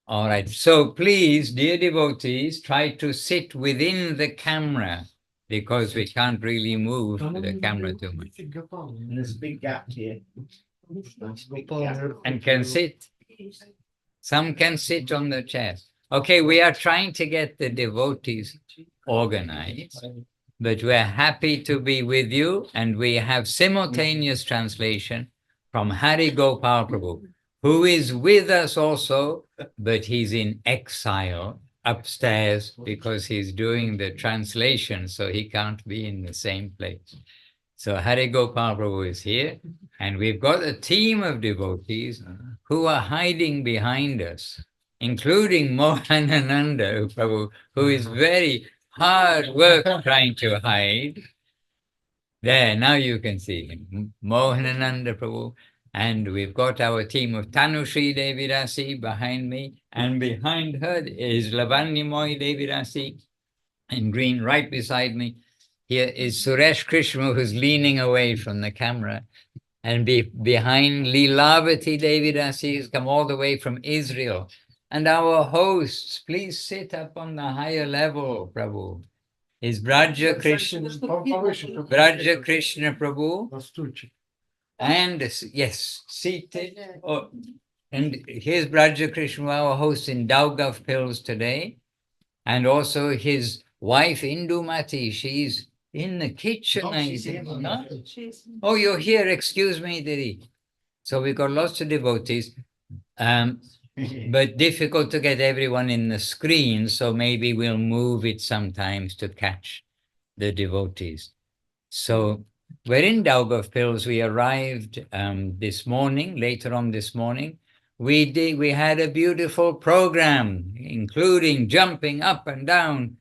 All right. So please, dear devotees, try to sit within the camera because we can't really move the camera too much. And there's a big gap here. And can sit. Some can sit on the chairs. Okay, we are trying to get the devotees organized, but we're happy to be with you, and we have simultaneous translation from Hari Gopal Prabhu, who is with us also, but he's in exile upstairs because he's doing the translation, so he can't be in the same place. So Hari Gopal Prabhu is here, and we've got a team of devotees who are hiding behind us, including Mohanananda Prabhu, who is very hard work trying to hide. There, now you can see him, Mohanananda Prabhu. And we've got our team of Tanushri Devi Rasi behind me, and behind her is Lavanyamoi Devi Rasi in green right beside me. Here is Suresh Krishna, who's leaning away from the camera. And behind Lilavati Devi Rasi has come all the way from Israel. And our hosts, please sit up on the higher level, Prabhu. Is Braja Krishna Prabhu. And yes, seated. Oh, and here's Braja Krishna, our host in Daugav Pills today. And also his wife, Indumati, she's in the kitchen. Oh, you're here. Excuse me, Didi. So we've got lots of devotees, but difficult to get everyone in the screen. So maybe we'll move it sometimes to catch the devotees. So we're in Daugav Pills. We arrived this morning, later on this morning. We had a beautiful program, including jumping up and down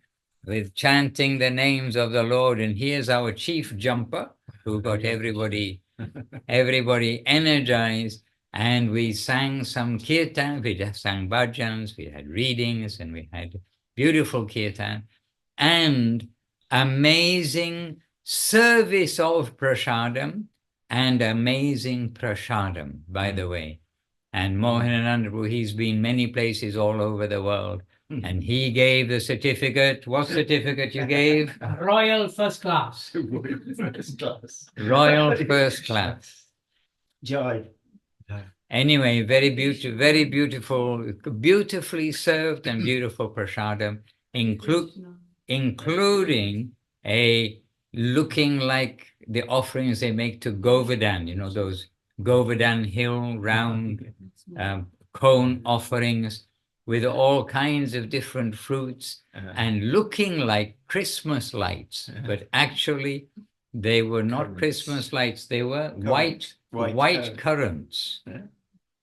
with chanting the names of the Lord. And here's our chief jumper who got everybody energized. And we sang some kirtan, we just sang bhajans, we had readings, and we had beautiful kirtan and amazing service of prasadam and amazing prasadam, by the way. And Mohanananda, he's been many places all over the world. And he gave the certificate. What certificate you gave? Royal First Class. Royal First Class. Royal First Class. Joy. Anyway, very beautiful, beautifully served and beautiful prasadam, including a looking like the offerings they make to Govardhan, you know, those Govardhan hill round cone offerings with all kinds of different fruits and looking like Christmas lights, but actually they were not Christmas lights, they were white currants.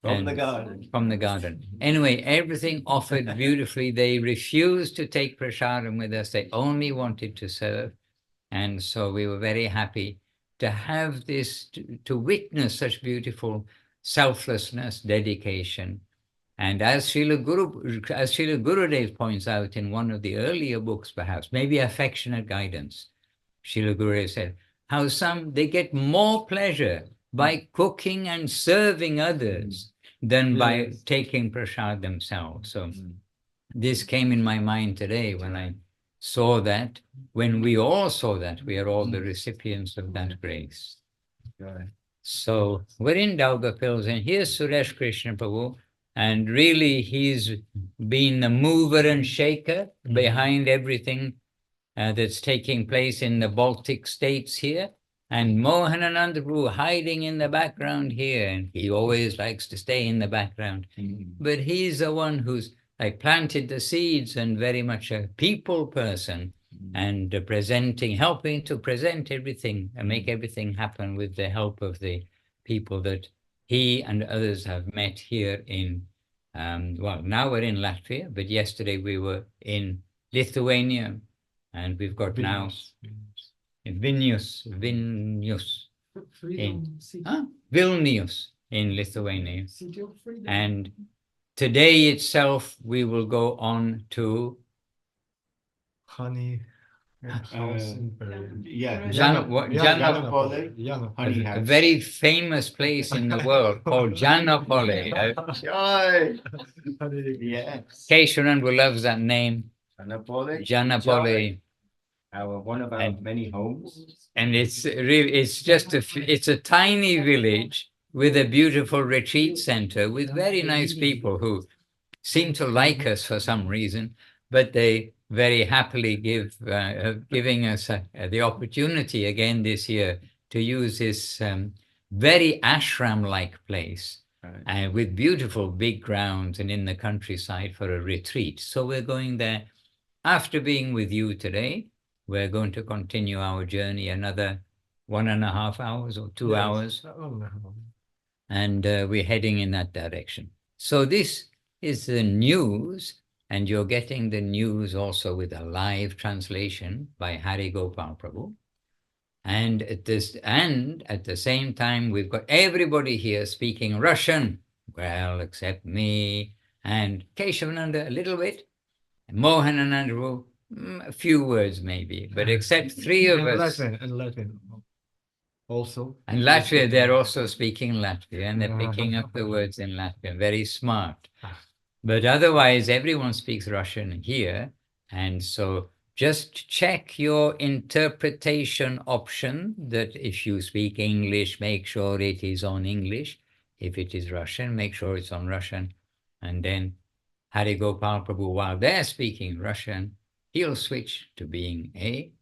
From the garden. From the garden. Anyway, everything offered beautifully. They refused to take prasadam with us. They only wanted to serve. And so we were very happy to have this, to witness such beautiful selflessness, dedication. And as Srila Gurudev points out in one of the earlier books, perhaps, maybe Affectionate Guidance, Srila Gurudev said, how they get more pleasure by cooking and serving others than by taking prasad themselves. So this came in my mind today when I saw that, when we all saw that, we are all the recipients of that grace. So we're in Daugav Pills, and here's Suresh Krishna Prabhu, and really he's been the mover and shaker behind everything that's taking place in the Baltic states here. And Mohanananda Prabhu hiding in the background here, and he always likes to stay in the background. But he's the one who's like planted the seeds and very much a people person and helping to present everything and make everything happen with the help of the people that he and others have met here in, well, now we're in Latvia, but yesterday we were in Lithuania, and we've got now in Vilnius in Lithuania. And today itself, we will go on to Honey House in Paris. Yeah. Jana. Honey A house. very famous place in the world called Janapole. Joy. Yes. Kesharananda loves that name, Janapole. Janapole. One of our many homes. And it's really, it's a tiny village with a beautiful retreat center with very nice people who seem to like us for some reason, but they very happily giving us the opportunity again this year to use this very ashram-like place with beautiful big grounds and in the countryside for a retreat. So we're going there. After being with you today, we're going to continue our journey another 1.5 hours or 2 hours, and we're heading in that direction. So this is the news, and you're getting the news also with a live translation by Hari Gopal Prabhu. And at the same time, we've got everybody here speaking Russian, well, except me and Keshavananda a little bit, Mohanananda, a few words maybe, but except three of us. Latvian also. And Latvia, they're also speaking Latvian, and they're picking up the words in Latvian. Very smart. But otherwise, everyone speaks Russian here. And so just check your interpretation option that if you speak English, make sure it is on English. If it is Russian, make sure it's on Russian. And then Hari Gopal Prabhu, while they're speaking Russian, he'll switch to being a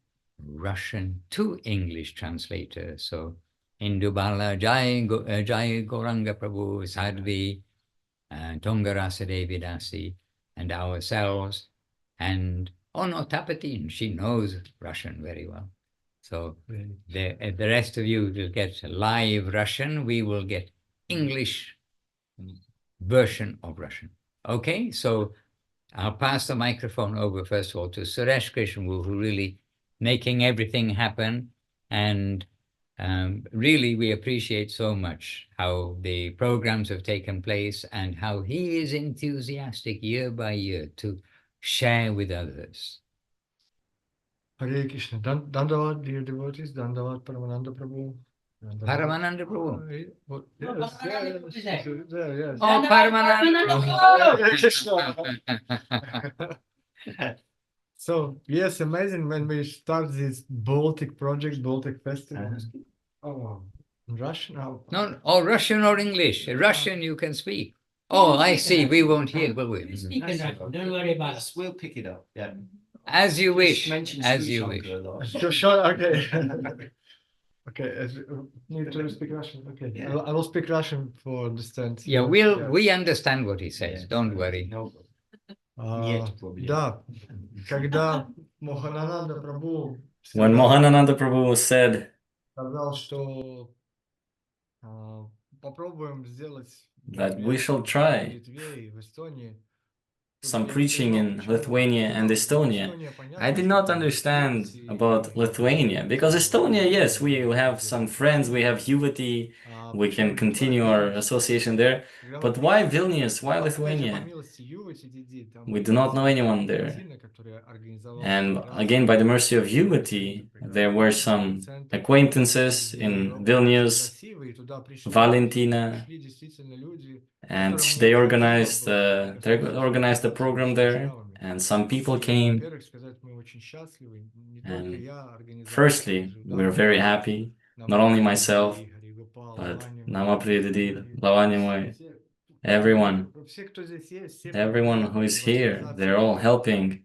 Russian to English translator. So Indubala Jai Goranga Prabhu, Sadhvi, Tongarasa Devi Dasi, and ourselves, and Ono Tapatin, she knows Russian very well. So the rest of you will get live Russian, we will get English version of Russian. Okay, so I'll pass the microphone over first of all to Suresh Krishnwu, who really making everything happen. And really, we appreciate so much how the programs have taken place and how he is enthusiastic year by year to share with others. Hare Krishna. Dandavat, dear devotees. Dandavat, Paramananda Prabhu. Paramananda Prabhu. Yes. Oh, Paramananda. So, yes, amazing when we start this Baltic project, Baltic festival. Oh, Russian now. No, or Russian or English. Russian you can speak. Oh, I see. We won't hear, will we? Speak in Russian, don't worry about it. We'll pick it up. Yeah. As you wish. Mention As Sri you Shankar wish. a lot. Sure, okay. Okay, need to speak Russian. Okay, Yeah. I will speak Russian for distance. Yeah, we understand what he says. Yeah. Don't worry. No. Нет проблем. Да, когда Моханананда Прабhu When Mohanananda Prabhu said сказал, что попробуем сделать that we shall try в Литве и в Эстонии, some preaching in Lithuania and Estonia, I did not understand about Lithuania, because Estonia, yes, we have some friends, we have Yuvati, we can continue our association there, but why Vilnius, why Lithuania? We do not know anyone there. And again, by the mercy of Yuvati, there were some acquaintances in Vilnius, Valentina, and they organized the program there, and some people came. And firstly, we're very happy, not only myself, but Namaprididi, Lavanya, everyone who is here, they're all helping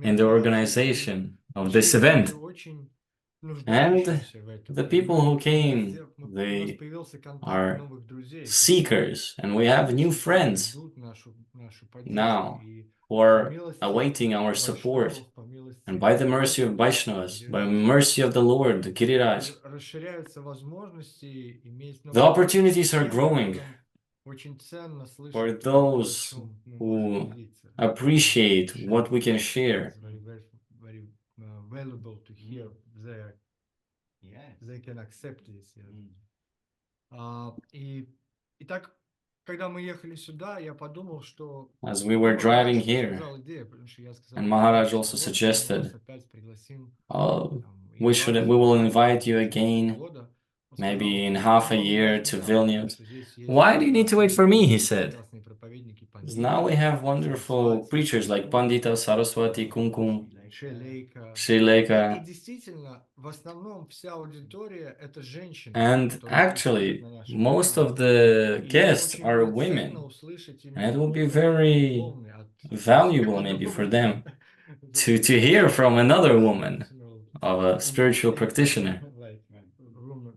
in the organization of this event. And the people who came, they are seekers, and we have new friends now who are awaiting our support. And by the mercy of Vaishnavas, by the mercy of the Lord, the Giriraj, the opportunities are growing for those who appreciate what we can share. Very valuable to hear there. They can accept this. И так, когда мы ехали сюда, я подумал, что as we were driving here, сказал идею, потому что я сказал, and Maharaj «Давайте, also вот, мы suggested, вас опять пригласим, oh, там, we will invite you again, года». Он maybe сказал, in half a «Вам year нужно, to да, Vilnius. что здесь есть Why do you need to wait for me? He прекрасные said. проповедники, Because now we have wonderful preachers like Pandita, Saraswati, Kumkum, Шелейка. И Srileka. действительно, в основном вся аудитория это женщины, And которые приходят actually, на наши most программы. of the И guests очень are будет ценно women. услышать And именно it would be опыт very духовный от valuable maybe for them to hear from another woman of a spiritual practitioner. Like, woman,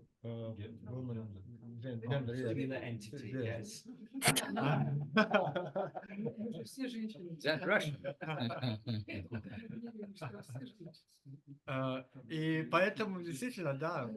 gender, Similar entity, yes. Is that Russian? И поэтому действительно, да,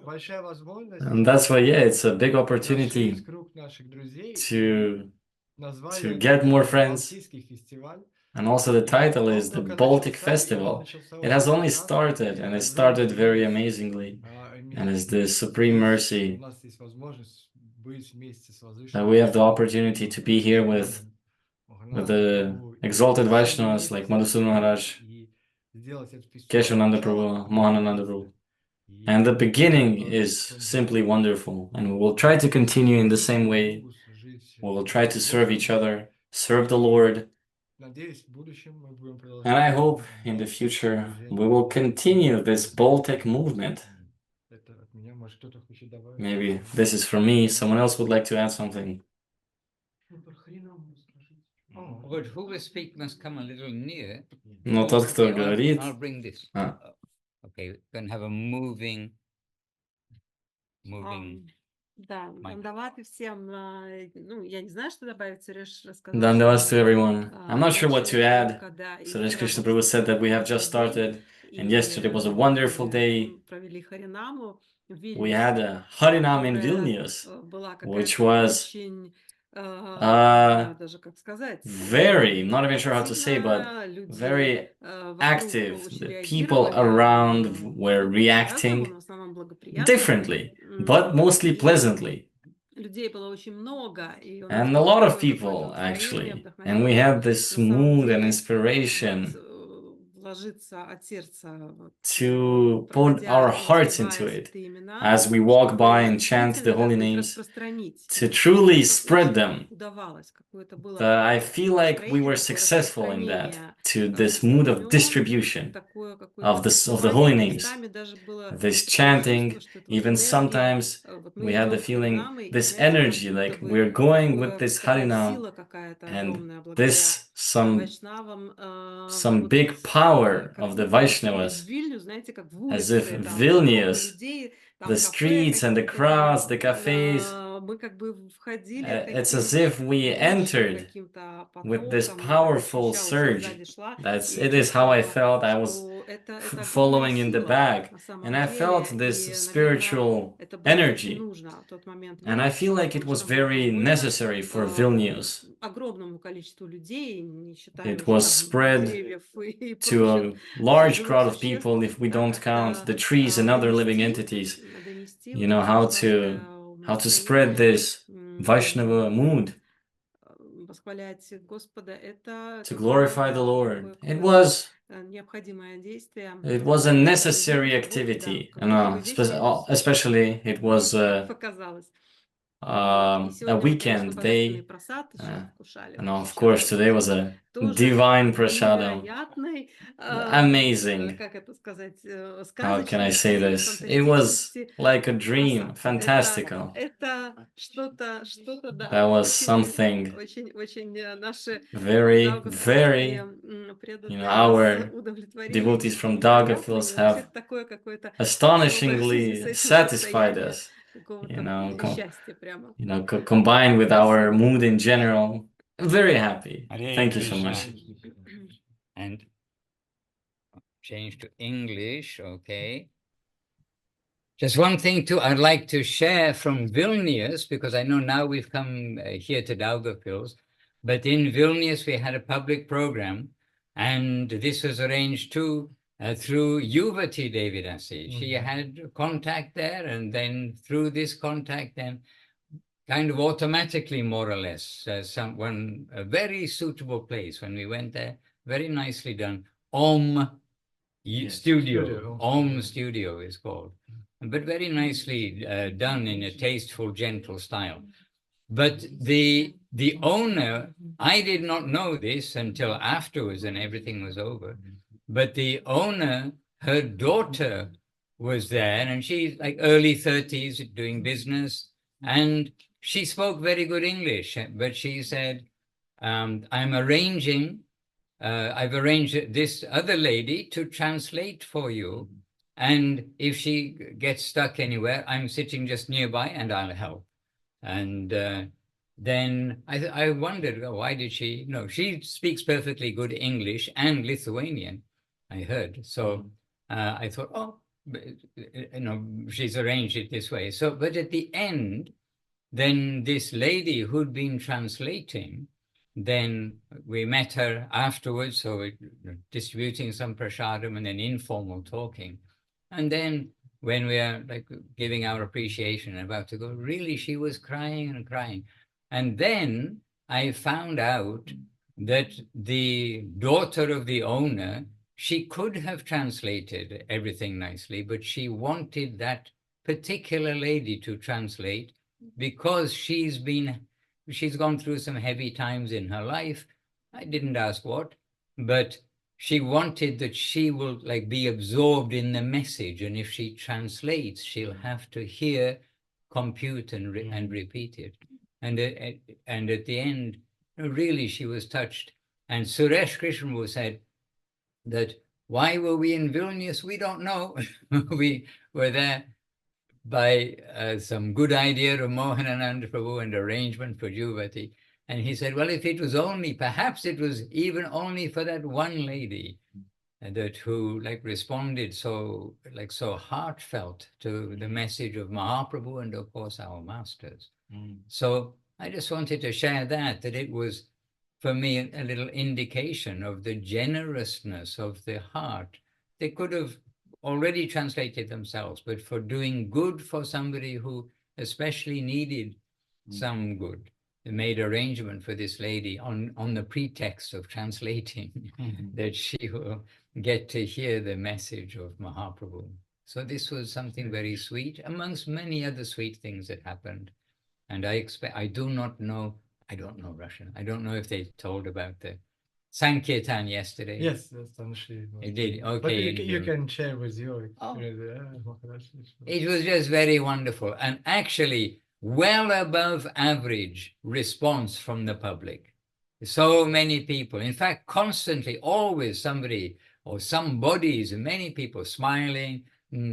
большая возможность And that's why, yeah, it's a big расширить opportunity круг наших друзей. to Назвали get more friends. Балтийский фестиваль. And also the title is the Он только Baltic начался, и он Festival. начался It has очень only прекрасно. started, and it Огромный started very плюс, amazingly. иметь And it's the supreme здесь, mercy у нас есть возможность быть вместе с that we have the возвышенными opportunity to be here with the exalted Vaishnavas like Madhusudan Maharaj, и сделать этот фестиваль Keshavananda началом Prabhu, Mahanananda Prabhu. And the beginning is simply wonderful. And we will try to continue in the same way. We will try to serve each other, serve the Lord. Надеюсь, в будущем мы будем And продолжать. I hope in the future we will continue this Baltic movement. Это от меня, может, кто-то хочет добавить? Maybe this is from me. Someone else would like to add something. But who will speak must come a little near. Но тот, кто Okay, говорит, I'll bring this. А. Okay, we're going to have a moving. Да, Майк. дандаваты всем. Ну, я не знаю, что добавить. Суреш рассказал, Dandavats to что everyone. I'm not sure what to начали add. только, да, и Suresh вчера Krishna был Prabhu said that we have just прекрасный день, started, and и yesterday was a wonderful мы day. провели Харинаму в We Вильнюсе, had a Harinam in которая Vilnius, была which какая-то was очень, не знаю даже как сказать, very, I'm not even sure how to say, but активная, люди very вокруг active. очень The people реагировали around were по-разному, reacting но в основном благоприятно. differently, but mostly И pleasantly. людей было очень много, и у нас And a было lot of такое people, какое-то настроение, actually. And we вдохновение. had this На самом mood and деле, inspiration вот, вложиться от сердца, вот, to put проходя our и hearts into называя it святые имена, as we walk чтобы by and chant the действительно, holy так сказать, names, распространить. to И truly это spread очень them. удавалось, какое-то было I feel like we настроение, were такое successful in that, распространение to this святых mood of имен, distribution такое какое-то of the желание. holy names, Местами даже было this такое chanting. чувство, что это вот Even энергия. sometimes Вот мы we had the идем с feeling, Харинамой, и, this знаете, как energy, будто like бы we're going with такое, this такая Harinam, сила какая-то and огромная благодаря this some Вайшнавам. some Вот, big power как of the будто вот весь Vaishnavas, Вильнюс, знаете, как в as улице, if там много Vilnius, людей, там the кафе streets and the какие-то, crowds, the cafes, мы как бы входили it's as таким if we мощным entered каким-то with this потоком, powerful ощущалось, я surge. сзади шла It и is how I чувствовала, felt. I was что это огромная following in the сила back, на самом and I felt деле, this и, наверное, spiritual это было очень energy. нужно в тот момент And I Вильнюсу, feel like it потому was что много very было necessary for Vilnius. огромному количеству людей, не считая It уже was там spread деревьев и to прочих a large живых crowd of существ, people if we да, don't count как-то the trees and other living entities. донести You вот know, это how to spread настроение, this Vaishnava mood, восхвалять Господа, это to такое, glorify the да, Lord. такое It какое-то was необходимое действие. It was a necessary activity, Как много especially it was показалось. И a сегодня мы, конечно, weekend божественный day. просад еще вкушали. And Вот of сейчас course, как today раз was a тоже divine prasadam. невероятный, Amazing. как это сказать, How can I say сказочности, this? It was фантастическости like a dream, просад. fantastical. Это что-то, да, That was очень, something очень наши very, very, даугавпилские преданные our с удовлетворением devotees from и Daugavpils удовлетворены. У всех have такое какое-то astonishingly satisfied us, какого-то счастья прямо. Combined with our mood in general. Very happy. Hare Thank you so Krishna. much. And change to English, okay. Just one thing too, I'd like to share from Vilnius, because I know now we've come here to Daugavpils, but in Vilnius we had a public program, and this was arranged too through Yuvati Devidasi. She had contact there, and then through this contact, then kind of automatically, more or less, a very suitable place when we went there, very nicely done. Studio. Om Studio is called, but very nicely done in a tasteful, gentle style. But the owner, I did not know this until afterwards and everything was over. But the owner, her daughter was there, and she's like early 30s doing business, and she spoke very good English, but she said, I've arranged this other lady to translate for you. And if she gets stuck anywhere, I'm sitting just nearby and I'll help. And then I wondered, why did she? No, she speaks perfectly good English and Lithuanian, I heard. So I thought, she's arranged it this way. So, but at the end, then this lady who'd been translating, then we met her afterwards, so distributing some prasadam and then informal talking. And then when we are like giving our appreciation and about to go, really, she was crying and crying. And then I found out that the daughter of the owner, she could have translated everything nicely, but she wanted that particular lady to translate because she's gone through some heavy times in her life. I didn't ask what, but she wanted that she will like be absorbed in the message, and if she translates, she'll have to hear, compute, and repeat it. And at the end, really, she was touched. And Suresh Krishnamurti said that why were we in Vilnius? We don't know. We were there by some good idea of Mohanananda Prabhu and arrangement for Juvati. And he said, well, if it was only, perhaps it was even only for that one lady who like responded so heartfelt to the message of Mahaprabhu and of course our masters. So I just wanted to share that it was for me a little indication of the generousness of the heart. They could have already translated themselves, but for doing good for somebody who especially needed some good, they made arrangement for this lady on the pretext of translating that she will get to hear the message of Mahaprabhu. So this was something very sweet amongst many other sweet things that happened. And I don't know Russian. I don't know if they told about the Sankirtan yesterday. Yes, that's actually. It did. Okay. But you can share with your experience. It was just very wonderful, and actually well above average response from the public. So many people, in fact, constantly, always somebody or some bodies, many people smiling,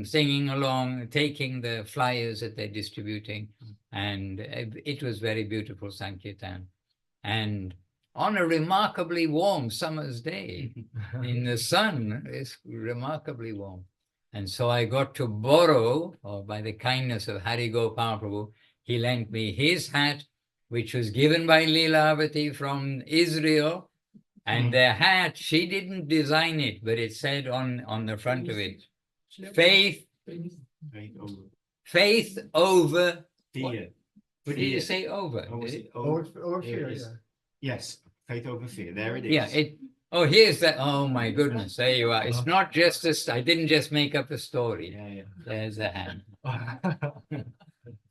singing along, taking the flyers that they're distributing. And it was very beautiful Sankirtan. And on a remarkably warm summer's day, in the sun, it's remarkably warm. And so I got to borrow, or by the kindness of Hari Gopal Prabhu, he lent me his hat, which was given by Leelavati from Israel. And the hat, she didn't design it, but it said on the front of it, faith over fear. What did you say over? Over here, yeah. Yes, faith over fear. There it is. Yeah, here's that. Oh my goodness, there you are. It's not just I didn't just make up a story. Yeah. There's the hand.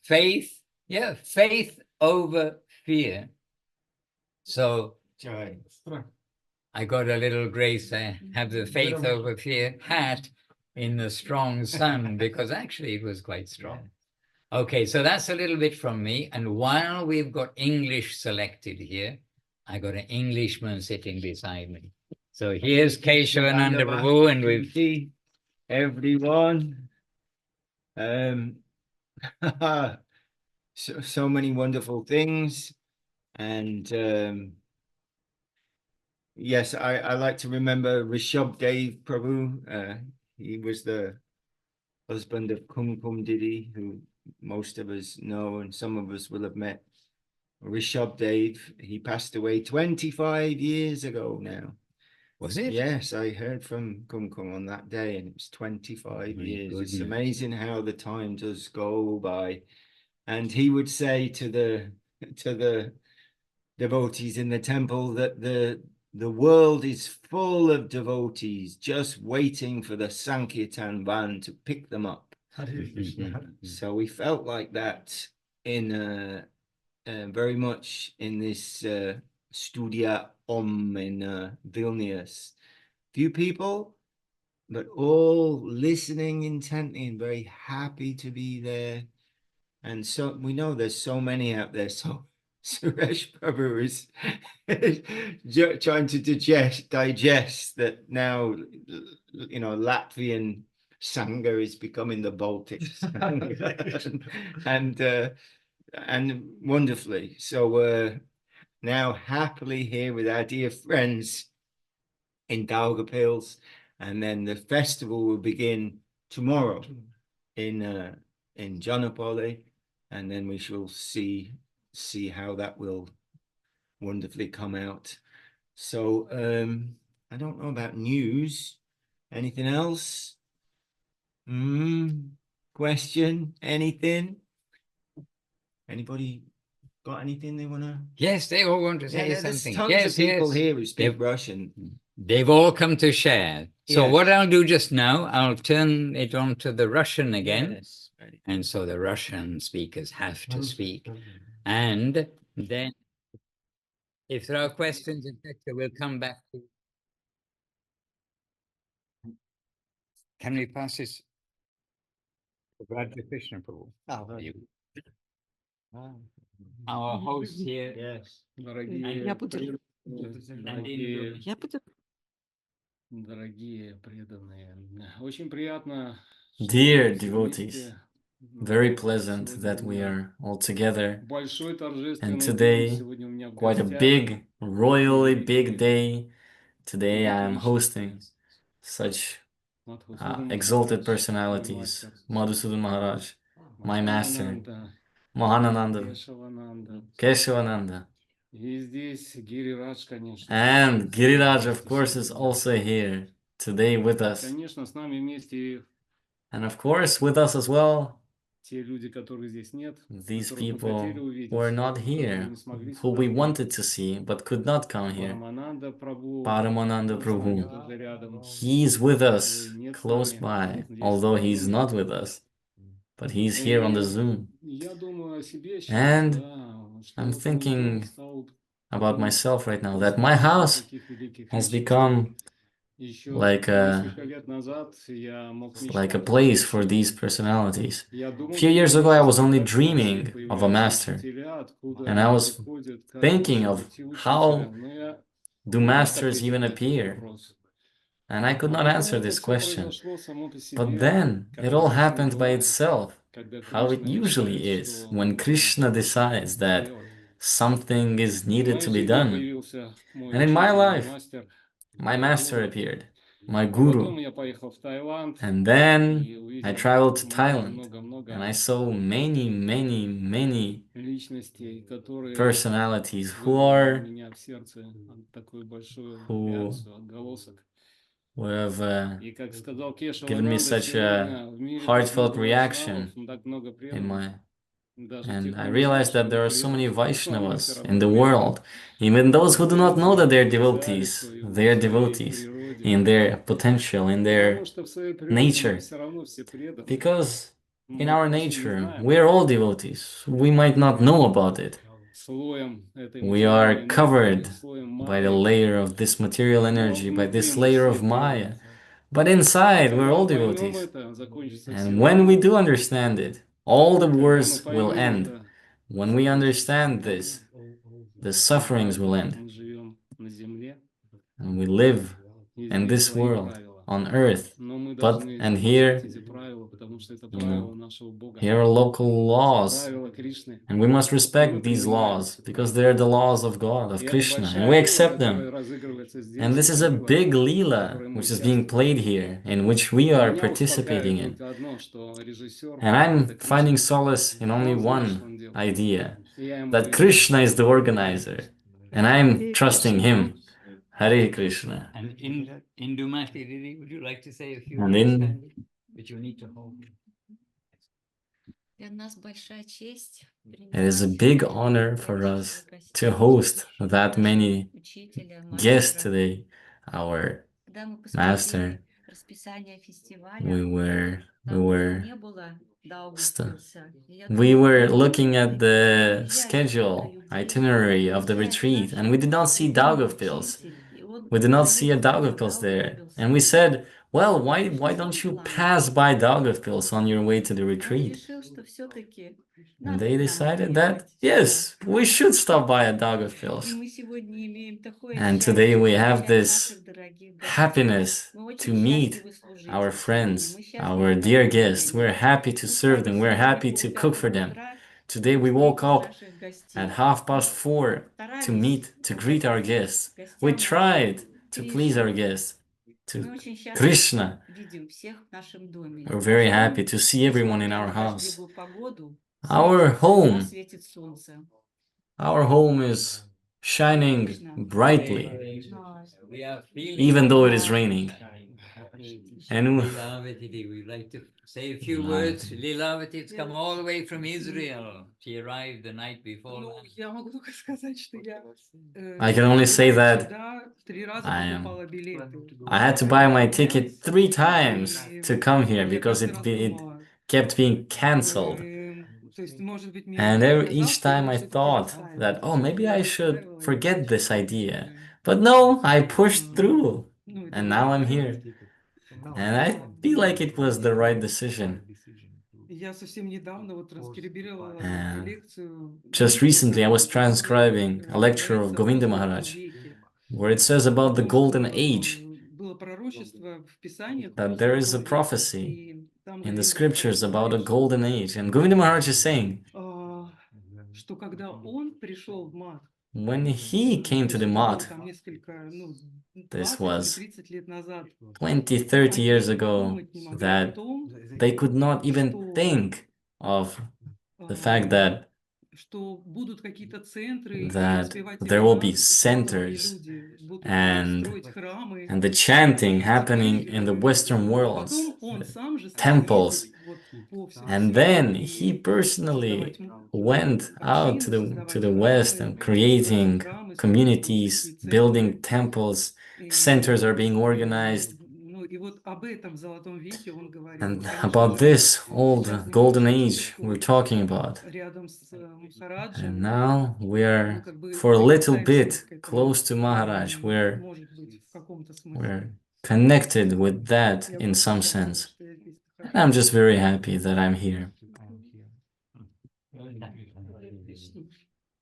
Faith over fear. So Joy. I got a little grace. I have the faith over fear hat in the strong sun, because actually it was quite strong. Okay, so that's a little bit from me. And while we've got English selected here, I got an Englishman sitting beside me. So here's Keshavananda Prabhu, and we've see everyone. So many wonderful things. And yes, I like to remember Rishabh Dev Prabhu. He was the husband of Kumkum Didi, who most of us know, and some of us will have met. Rishabh Dev, he passed away 25 years ago now. Was it? Yes, I heard from Kumkum on that day, and it's 25 years. It's amazing how the time does go by. and he would say to the devotees in the temple that the world is full of devotees just waiting for the Sankirtan van to pick them up. Hare Krishna. So we felt like that in very much in this Studia Om in Vilnius. Few people, but all listening intently and very happy to be there. And so we know there's so many out there. So Suresh Prabhu is trying to digest that now, you know, Latvian Sangha is becoming the Baltic Sangha. and wonderfully. So we're now happily here with our dear friends in Daugavpils, and then the festival will begin tomorrow in Janapoli, and then we shall see how that will wonderfully come out. So I don't know about news. Anything else? Question? Anything? Anybody got anything they want to? Yes, they all want to say There's something. tons Yes, of people yes. here who speak Yep. Russian. They've all come to share. So Yes. what I'll do just now, I'll turn it on to the Russian again. Yes. Right. And so the Russian speakers have to speak. And then if there are questions, etc., we'll come back to. Can we pass this? Radha Krishna Prabhu. You- Our host here. Yes. Я буду, Дорогие, я буду. дорогие преданные, очень приятно, что Dear мы все devotees, вместе. very pleasant Сегодня that у we меня are all together. большой And торжественный день. today, Сегодня у меня в quite a гостях big, royally big великий day. Today I am личности. hosting such Madhusudan exalted Maharaj, personalities. мой Madhusudan Maharaj, my master, Mahananda, Mahanananda, Keshavananda. Keshavananda. И здесь Гирирадж, конечно. And Giriraj, of вместе course, с is нами. also here today with us. Конечно, с нами вместе And of course, with us as well, те люди, которых здесь нет, these которых мы people хотели увидеть, who are not которые here, не смогли who сюда we прийти. wanted to see but could not come here. Парамананда Прабhu, Paramananda он с нами Prabhu. тоже рядом. He's with us, Нет с close нами by, здесь although на he's Zoom. not with us, but he's here on the И Zoom. я думаю о себе сейчас, And да, что I'm вот мой дом thinking стал about таким myself right now, that местом my для house таких великих has личностей. become Еще like несколько лет назад я мог a мечтать place о for these учителе. personalities. Я A думал, few что years ago, I was only как dreaming вообще of a появляются master, учителя, откуда and I они was приходят, как thinking вообще of найти учителя. how Но я do не мог masters ответить even на этот appear? вопрос. And I could А not потом answer это this все question. произошло само по But себе, then как it all это обычно happened by бывает, itself, когда how it Кришна usually решает, is что when нужно Krishna что-то decides that сделать. something is В needed моей to be жизни done. появился мой And in my учитель, мой life, мастер, my мой master гуру. appeared, my А потом guru. я поехал в Таиланд And then и I увидел traveled to Thailand, and много-много-много I saw many личностей, которые personalities who вызвали у меня в сердце такую большую who реакцию, отголосок. have И как сказал given me Кешавананда, such сегодня a в мире так heartfelt много вайшнавов, reaction так много in преданных. my. Даже And тех, I кто не realized знает, that что there они are so many преданные, но они все Vaishnavas равно in the преданные. world, even those who do not know that they're По потенциале devotees, своем, they are в своей devotees природе. in their potential, in their Потому что в своей природе мы nature. все равно все преданы. Because in Мы our просто не nature, знаем we are об all этом. devotees. We might not know about it. Слоем этой We are материальной энергии, covered слоем by the майи. layer of this material Но energy, by внутри this мы layer все of Maya. преданные. But inside, we're Когда all мы поймем devotees. это, закончится все And when we войны. do understand it, all the Когда мы wars will поймем end. это, When we закончится understand войны. this, the И sufferings will так end. мы живем на земле, And we live и in здесь this свои world, правила. on earth. Но мы But, должны and соблюсти here, эти правила, потому что это you правила know, нашего Бога, here are local laws. правила Кришны. And we must И мы respect these принимаем laws эти because правила. they're the laws of God, И of это Krishna, and большая we игра, accept которая them. разыгрывается здесь, And this is a это игра, big в lila которой мы which is being участвуем. played here, in which we are Меня participating успокаивает in. только одно, что режиссер And — это I'm finding Кришна. solace in only Он знает, что one он делает. idea, И я ему that доверяю. Krishna is the organizer, and I'm Hare trusting Krishna. him. Hare Krishna. And in Dumati, Didi, would you like to say a few And words, in kindly? But you need to hold. It is a big honor for us to host that many guests today. Our master, we were looking at the schedule itinerary of the retreat, and we did not see Daugavpils. We did not see a Daugavpils there, and we said, well, why don't you pass by Daugavpils on your way to the retreat? And they decided that, yes, we should stop by at Daugavpils. And today we have this happiness to meet our friends, our dear guests. We're happy to serve them. We're happy to cook for them. Today we woke up at 4:30 to greet our guests. We tried to please our guests, to Krishna. We're very happy to see everyone in our house. Our home is shining brightly, even though it is raining. And Lilavati, we'd like to say a few words. Lilavati, it's come all the way from Israel. She arrived the night before. I can only say that I had to buy my ticket 3 times to come here because it kept being cancelled. And each time I thought that, oh, maybe I should forget this idea. But no, I pushed through, and now I'm here. And I feel like it was the right decision. Just recently, I was transcribing a lecture of Govinda Maharaj, where it says about the golden age, that there is a prophecy in the scriptures about a golden age. And Govinda Maharaj is saying, when he came to the Math, this was 20-30 years ago, that they could not even think of the fact that there will be centers and the chanting happening in the Western worlds, temples. And then he personally went out to the West and creating communities, building temples, centers are being organized. And about this old golden age we're talking about. And now we are for a little bit close to Maharaj. We're connected with that in some sense. And I'm just very happy that I'm here.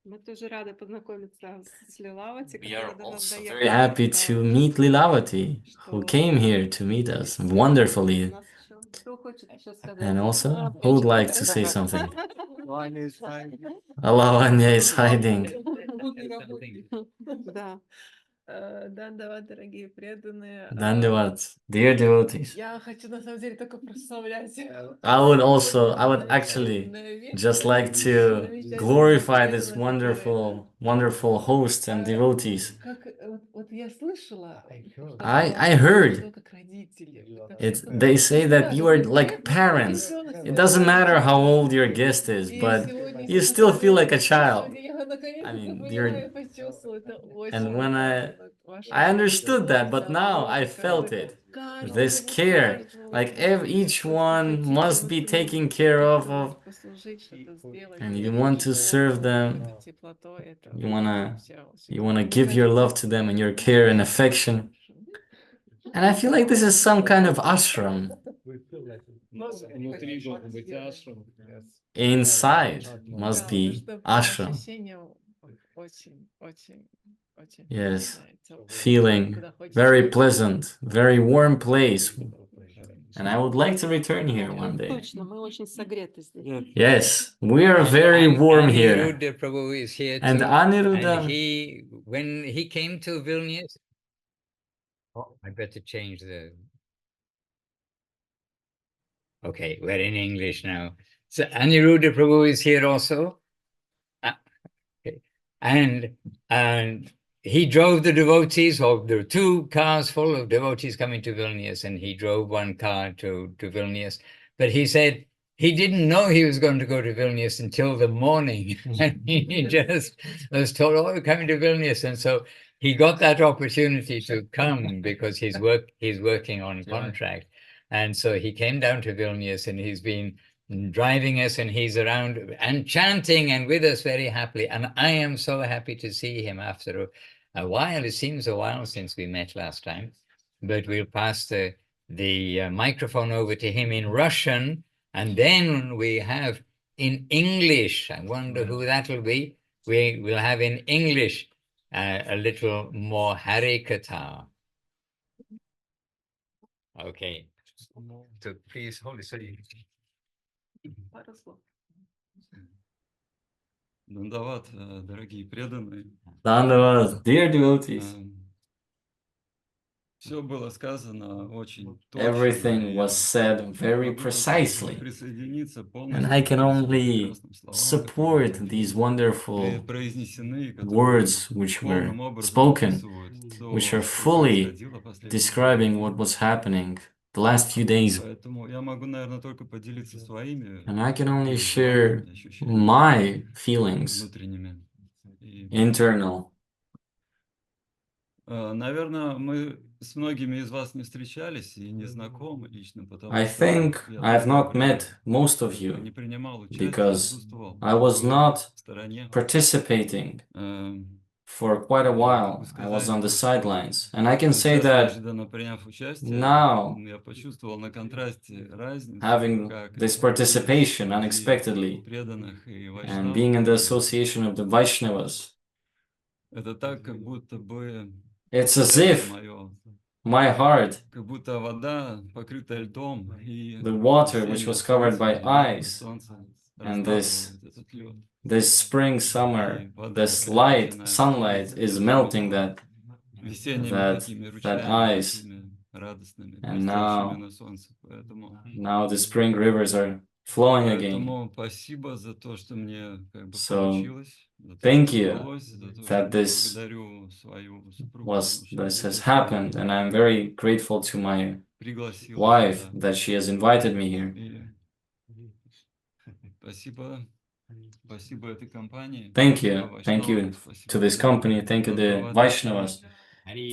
Мы тоже рады познакомиться с Лилавати, We are которая до нас also доехала. very happy to meet Lilavati, who came here to meet us wonderfully. У нас кто хочет еще сказать? And also, who would like to say something? Lavanya Lavanya is hiding. Да. Дандават, дорогие преданные. Dandavat, dear devotees. Я хочу на самом деле только прославлять. I would actually just like to glorify this wonderful host and devotees. Как вот я слышала, I heard they say that you are like parents. It doesn't matter how old your guest is, but you still feel like a child. I mean, and when I understood that, but now I felt it. This care, like each one must be taken care of, and you want to serve them. You wanna give your love to them and your care and affection. And I feel like this is some kind of ashram. Inside must be ashram. Yes, feeling very pleasant, very warm place. And I would like to return here one day. Точно, мы очень согреты здесь. Yes, we are very warm here. Aniruddha Prabhu is here And too. Aniruddha, And when he came to Vilnius, I better change okay, we're in English now. So Aniruddha Prabhu is here also. Okay. And he drove the devotees, or there were 2 cars full of devotees coming to Vilnius, and he drove one car to Vilnius. But he said, he didn't know he was going to go to Vilnius until the morning. And he just was told, oh, we're coming to Vilnius. And so he got that opportunity to come because he's working on contract. And so he came down to Vilnius and he's been driving us and he's around and chanting and with us very happily. And I am so happy to see him after a while. It seems a while since we met last time, but we'll pass the microphone over to him in Russian. And then we have in English, I wonder who that'll be. We will have in English a little more Harikata. Okay. So please hold it. Пару слов. Дандават, дорогие преданные. Dandavat, dear devotees. Все было сказано очень точно. Everything was said very precisely. And I can only support these wonderful words which were spoken, which are fully describing what was happening the last few days. And I can only share my feelings, internal. Наверное, мы с многими из вас не встречались и не знакомы лично, потому I что think я I have not долгое met most of время you не принимал участия, because отсутствовал I was not в стороне. participating Эм, for quite a while. I was on the sidelines. And I can say that неожиданно приняв участие, now, я почувствовал на контрасте разницу, having как this это participation среди unexpectedly преданных и and вайшнавов. being in the association of the Vaishnavas, Это так, как будто бы it's as сердце if мое, my heart, как будто вода, покрытая льдом, и the water which весеннее was covered by солнце, зимнее ice, солнце and this растапливает этот лед. this spring, summer, И вода this опять light, начинает sunlight становиться is melting весенними that такими that ручьями, ice. такими радостными, And блестящими now, на солнце. now the spring rivers are flowing again. Поэтому спасибо за то, что мне как бы So, получилось, за то, thank что you удалось, за то, that что this благодарю свою супругу, потому что this has действительно happened, and I'm very grateful to my пригласила wife сюда. that she has invited me here. И спасибо этой компании. Thank Спасибо you. Thank you Вайшнавам, спасибо to this company. Thank you, the Дандават. Vaishnavas.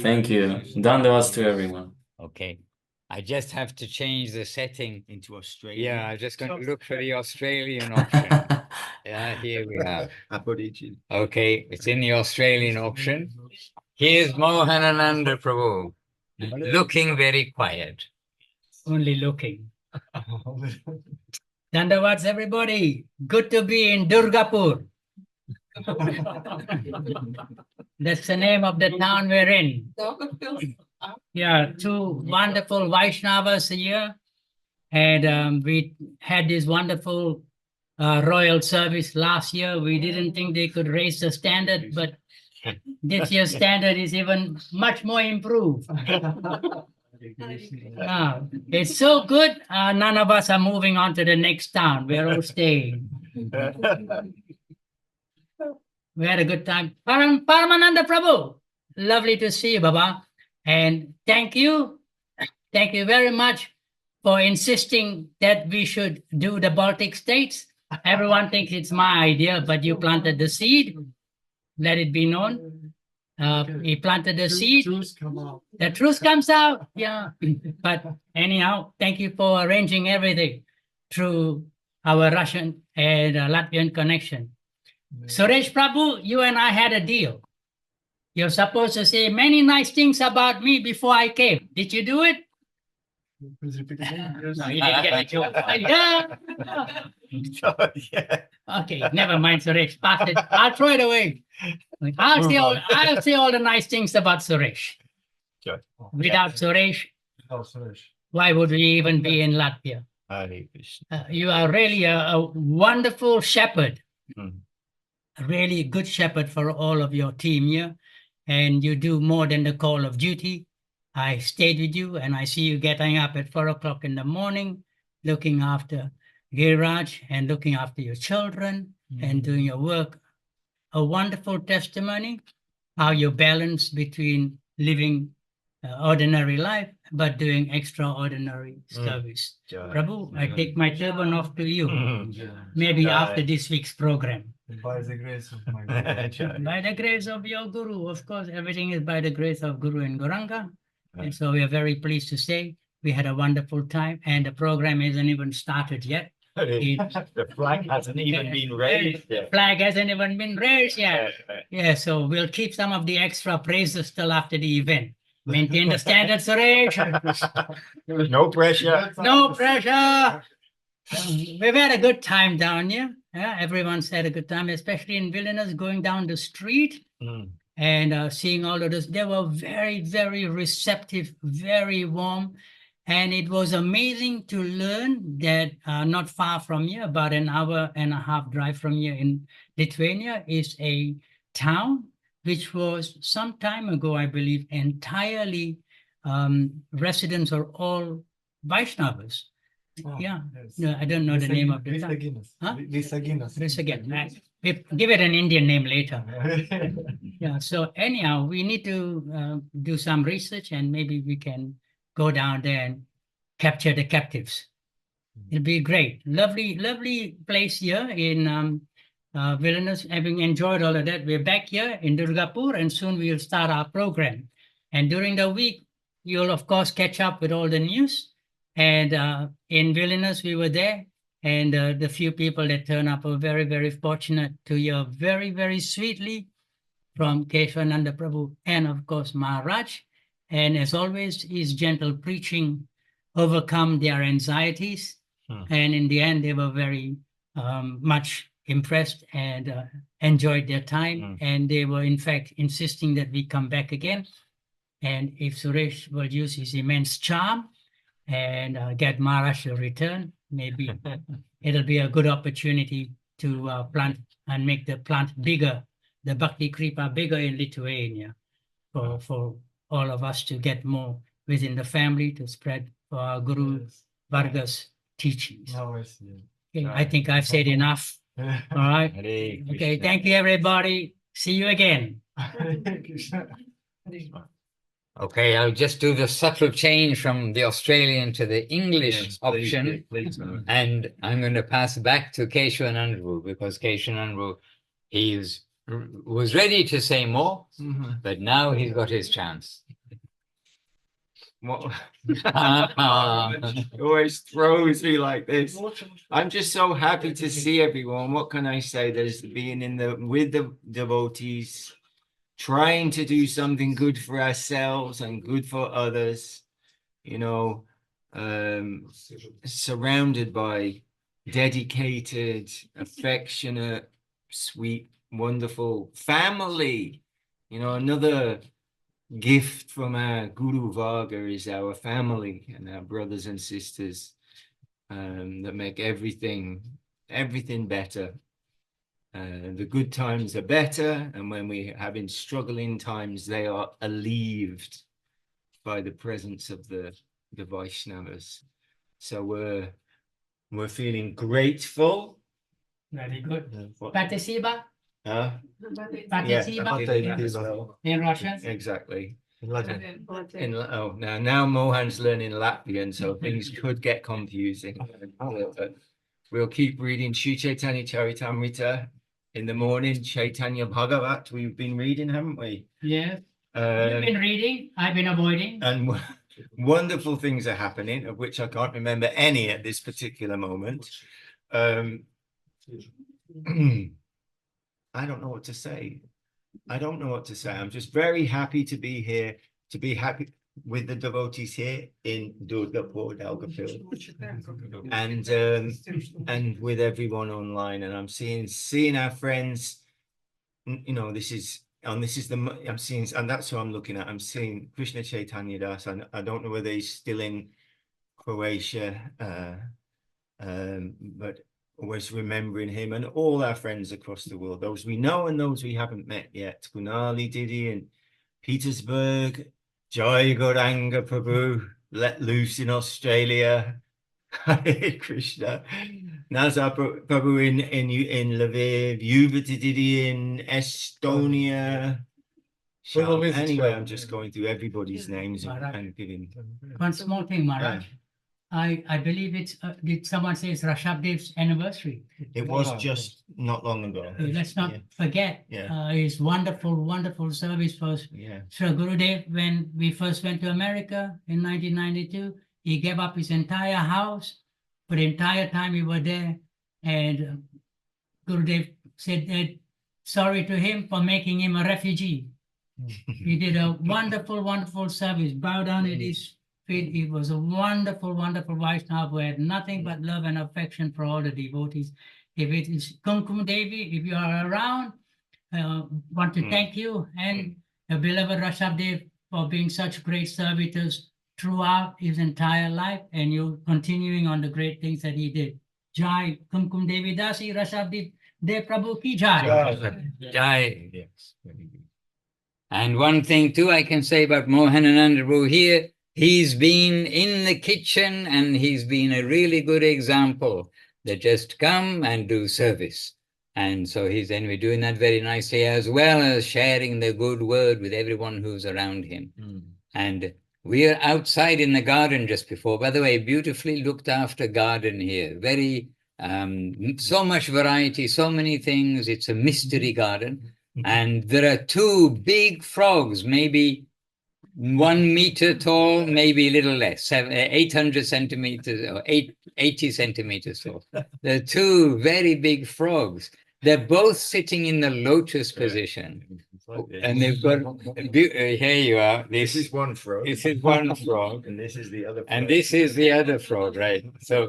Thank you. Dandavats to everyone. Okay. I just have to change the setting. Into Australia. Yeah, I'm just going to look for the Australian option. Yeah, here we are. Aborigine. Okay, it's in the Australian option. Here's Mohanananda Prabhu, looking very quiet. Only looking. Dandavats, everybody. Good to be in Durgapur. That's the name of the town we're in. Yeah, two wonderful Vaishnavas here. And we had this wonderful royal service last year. We didn't think they could raise the standard, but this year's standard is even much more improved. It's so good, none of us are moving on to the next town. We're all staying. We had a good time. Paramananda Prabhu, lovely to see you, Baba. And thank you very much for insisting that we should do the Baltic states. Everyone thinks it's my idea, but you planted the seed. Let it be known. He planted the seed. The truth comes out. Yeah. But anyhow, thank you for arranging everything through our Russian and Latvian connection. Suresh Prabhu, you and I had a deal. You're supposed to say many nice things about me before I came. Did you do it? Please repeat again. No, you didn't get the joke. Yeah. Okay, never mind, Suresh. Pass it. I'll throw it away. I'll say all the nice things about Suresh. Sure. Without Suresh, Oh, Suresh. why would we even be in Latvia? Hare Krishna. You are really a wonderful shepherd. Mm. A really good shepherd for all of your team here. And you do more than the call of duty. I stayed with you and I see you getting up at 4 o'clock in the morning, looking after Giriraj and looking after your children and doing your work. A wonderful testimony, how you balance between living ordinary life, but doing extraordinary service. Jai. Prabhu, I take my turban off to you. Maybe Jai. after this week's program. By the grace of my God. Jai. By the grace of your Guru, of course, everything is by the grace of Guru and Gauranga. And so we are very pleased to say we had a wonderful time, and the program hasn't even started yet. The flag hasn't even been raised The yet. flag hasn't even been raised yet. Yeah, so we'll keep some of the extra praises till after the event. Maintain the standards, Suresh. No pressure. No pressure. We've had a good time down here. Yeah, everyone's had a good time, especially in Vilnius, going down the street and seeing all of this. They were very, very receptive, very warm. And it was amazing to learn that not far from here, about an hour and a half drive from here in Lithuania, is a town which was some time ago, I believe, entirely residents are all Vaishnavas. Yeah. No, I don't know the name of the town. Huh? This again. We give it an Indian name later. Yeah. So anyhow, we need to do some research, and maybe we can go down there and capture the captives. It'll be great. Lovely, lovely place here in Vilnius. Having enjoyed all of that, we're back here in Durgapur, and soon we'll start our program. And during the week, you'll of course catch up with all the news. And in Vilnius, we were there, and the few people that turned up were very, very fortunate to hear very, very sweetly from Keshavananda Prabhu and of course Maharaj. And as always, his gentle preaching overcome their anxieties. And in the end, they were very much impressed and enjoyed their time. And they were in fact insisting that we come back again. And if Suresh will use his immense charm and get Maharaj to return, maybe it'll be a good opportunity to plant and make the plant bigger, the Bhakti Kripa bigger in Lithuania for all of us to get more within the family to spread for our Guru Varga's teachings. Okay, I think I've said enough. All right. Hare Okay, Krishna. thank you, everybody. See you again. Okay, I'll just do the subtle change from the Australian to the English Yes, please option. do, please do. And I'm going to pass back to Keshavananda because Keshavananda, he was ready to say more, but now he's got his chance. What? Always throws me like this. I'm just so happy to see everyone. What can I say? There's being with the devotees, trying to do something good for ourselves and good for others, you know, surrounded by dedicated, affectionate, sweet, wonderful family. You know, another gift from our Guru Varga is our family and our brothers and sisters that make everything better. The good times are better, and when we're having struggling times, they are alleviated by the presence of the Vaishnavas. So we're feeling grateful. Very good. What- Patisiba Huh? Patisiba Yeah, in Russian. exactly. Latin. Oh, now Mohan's learning Latvian, so things could get confusing. But we'll keep reading Sri Chaitanya Charitamrita in the morning. Chaitanya Bhagavat, we've been reading, haven't we? Yes. You've been reading, I've been avoiding. And wonderful things are happening, of which I can't remember any at this particular moment. I don't know what to say. I'm just very happy to be here, to be happy with the devotees here in Durgapur, Daugavpil, and with everyone online. And I'm seeing our friends. You know, I'm seeing, and that's who I'm looking at. I'm seeing Krishna Chaitanya Das. I don't know whether he's still in Croatia, but always remembering him and all our friends across the world, those we know and those we haven't met yet. Kunali Didi in Petersburg, Jai Gauranga Prabhu, let loose in Australia. Hare Krishna. Nazar Prabhu in Lviv, Yuvati Didi in Estonia, So visit anyway, shop. I'm just going through everybody's names Maharaj. and giving. One small thing, Maharaj. I believe it's, did someone say it's Rashabdev's anniversary? It was Wow. just not long ago. Let's not Yeah. forget Yeah. his wonderful, wonderful service for Yeah. Sri Gurudev. When we first went to America in 1992, he gave up his entire house for the entire time we were there. And Gurudev said that sorry to him for making him a refugee. He did a wonderful, wonderful service, bowed down at his feet. He was a wonderful, wonderful Vaishnava who had nothing but love and affection for all the devotees. If it is Kumkum Devi, if you are around, want to thank you and the beloved Rashabdev for being such great servitors throughout his entire life, and you continuing on the great things that he did. Jai Kumkum Devi Dasi Rashabdev De Prabhu Ki Jai. Jai. Yes. Very good. And one thing too I can say about Mohanananda Prabhu here, he's been in the kitchen and he's been a really good example that just come and do service. And so he's anyway doing that very nicely, as well as sharing the good word with everyone who's around him. And we are outside in the garden just before. By the way, beautifully looked after garden here. Very, so much variety, so many things. It's a mystery garden. And there are two big frogs, maybe 1 meter tall, maybe a little less, 800 centimeters or 80 centimeters tall. There are two very big frogs. They're both sitting in the lotus position. And they've got, here you are. This is one frog. This is one frog. And this is the other frog. And this is the other frog, right? So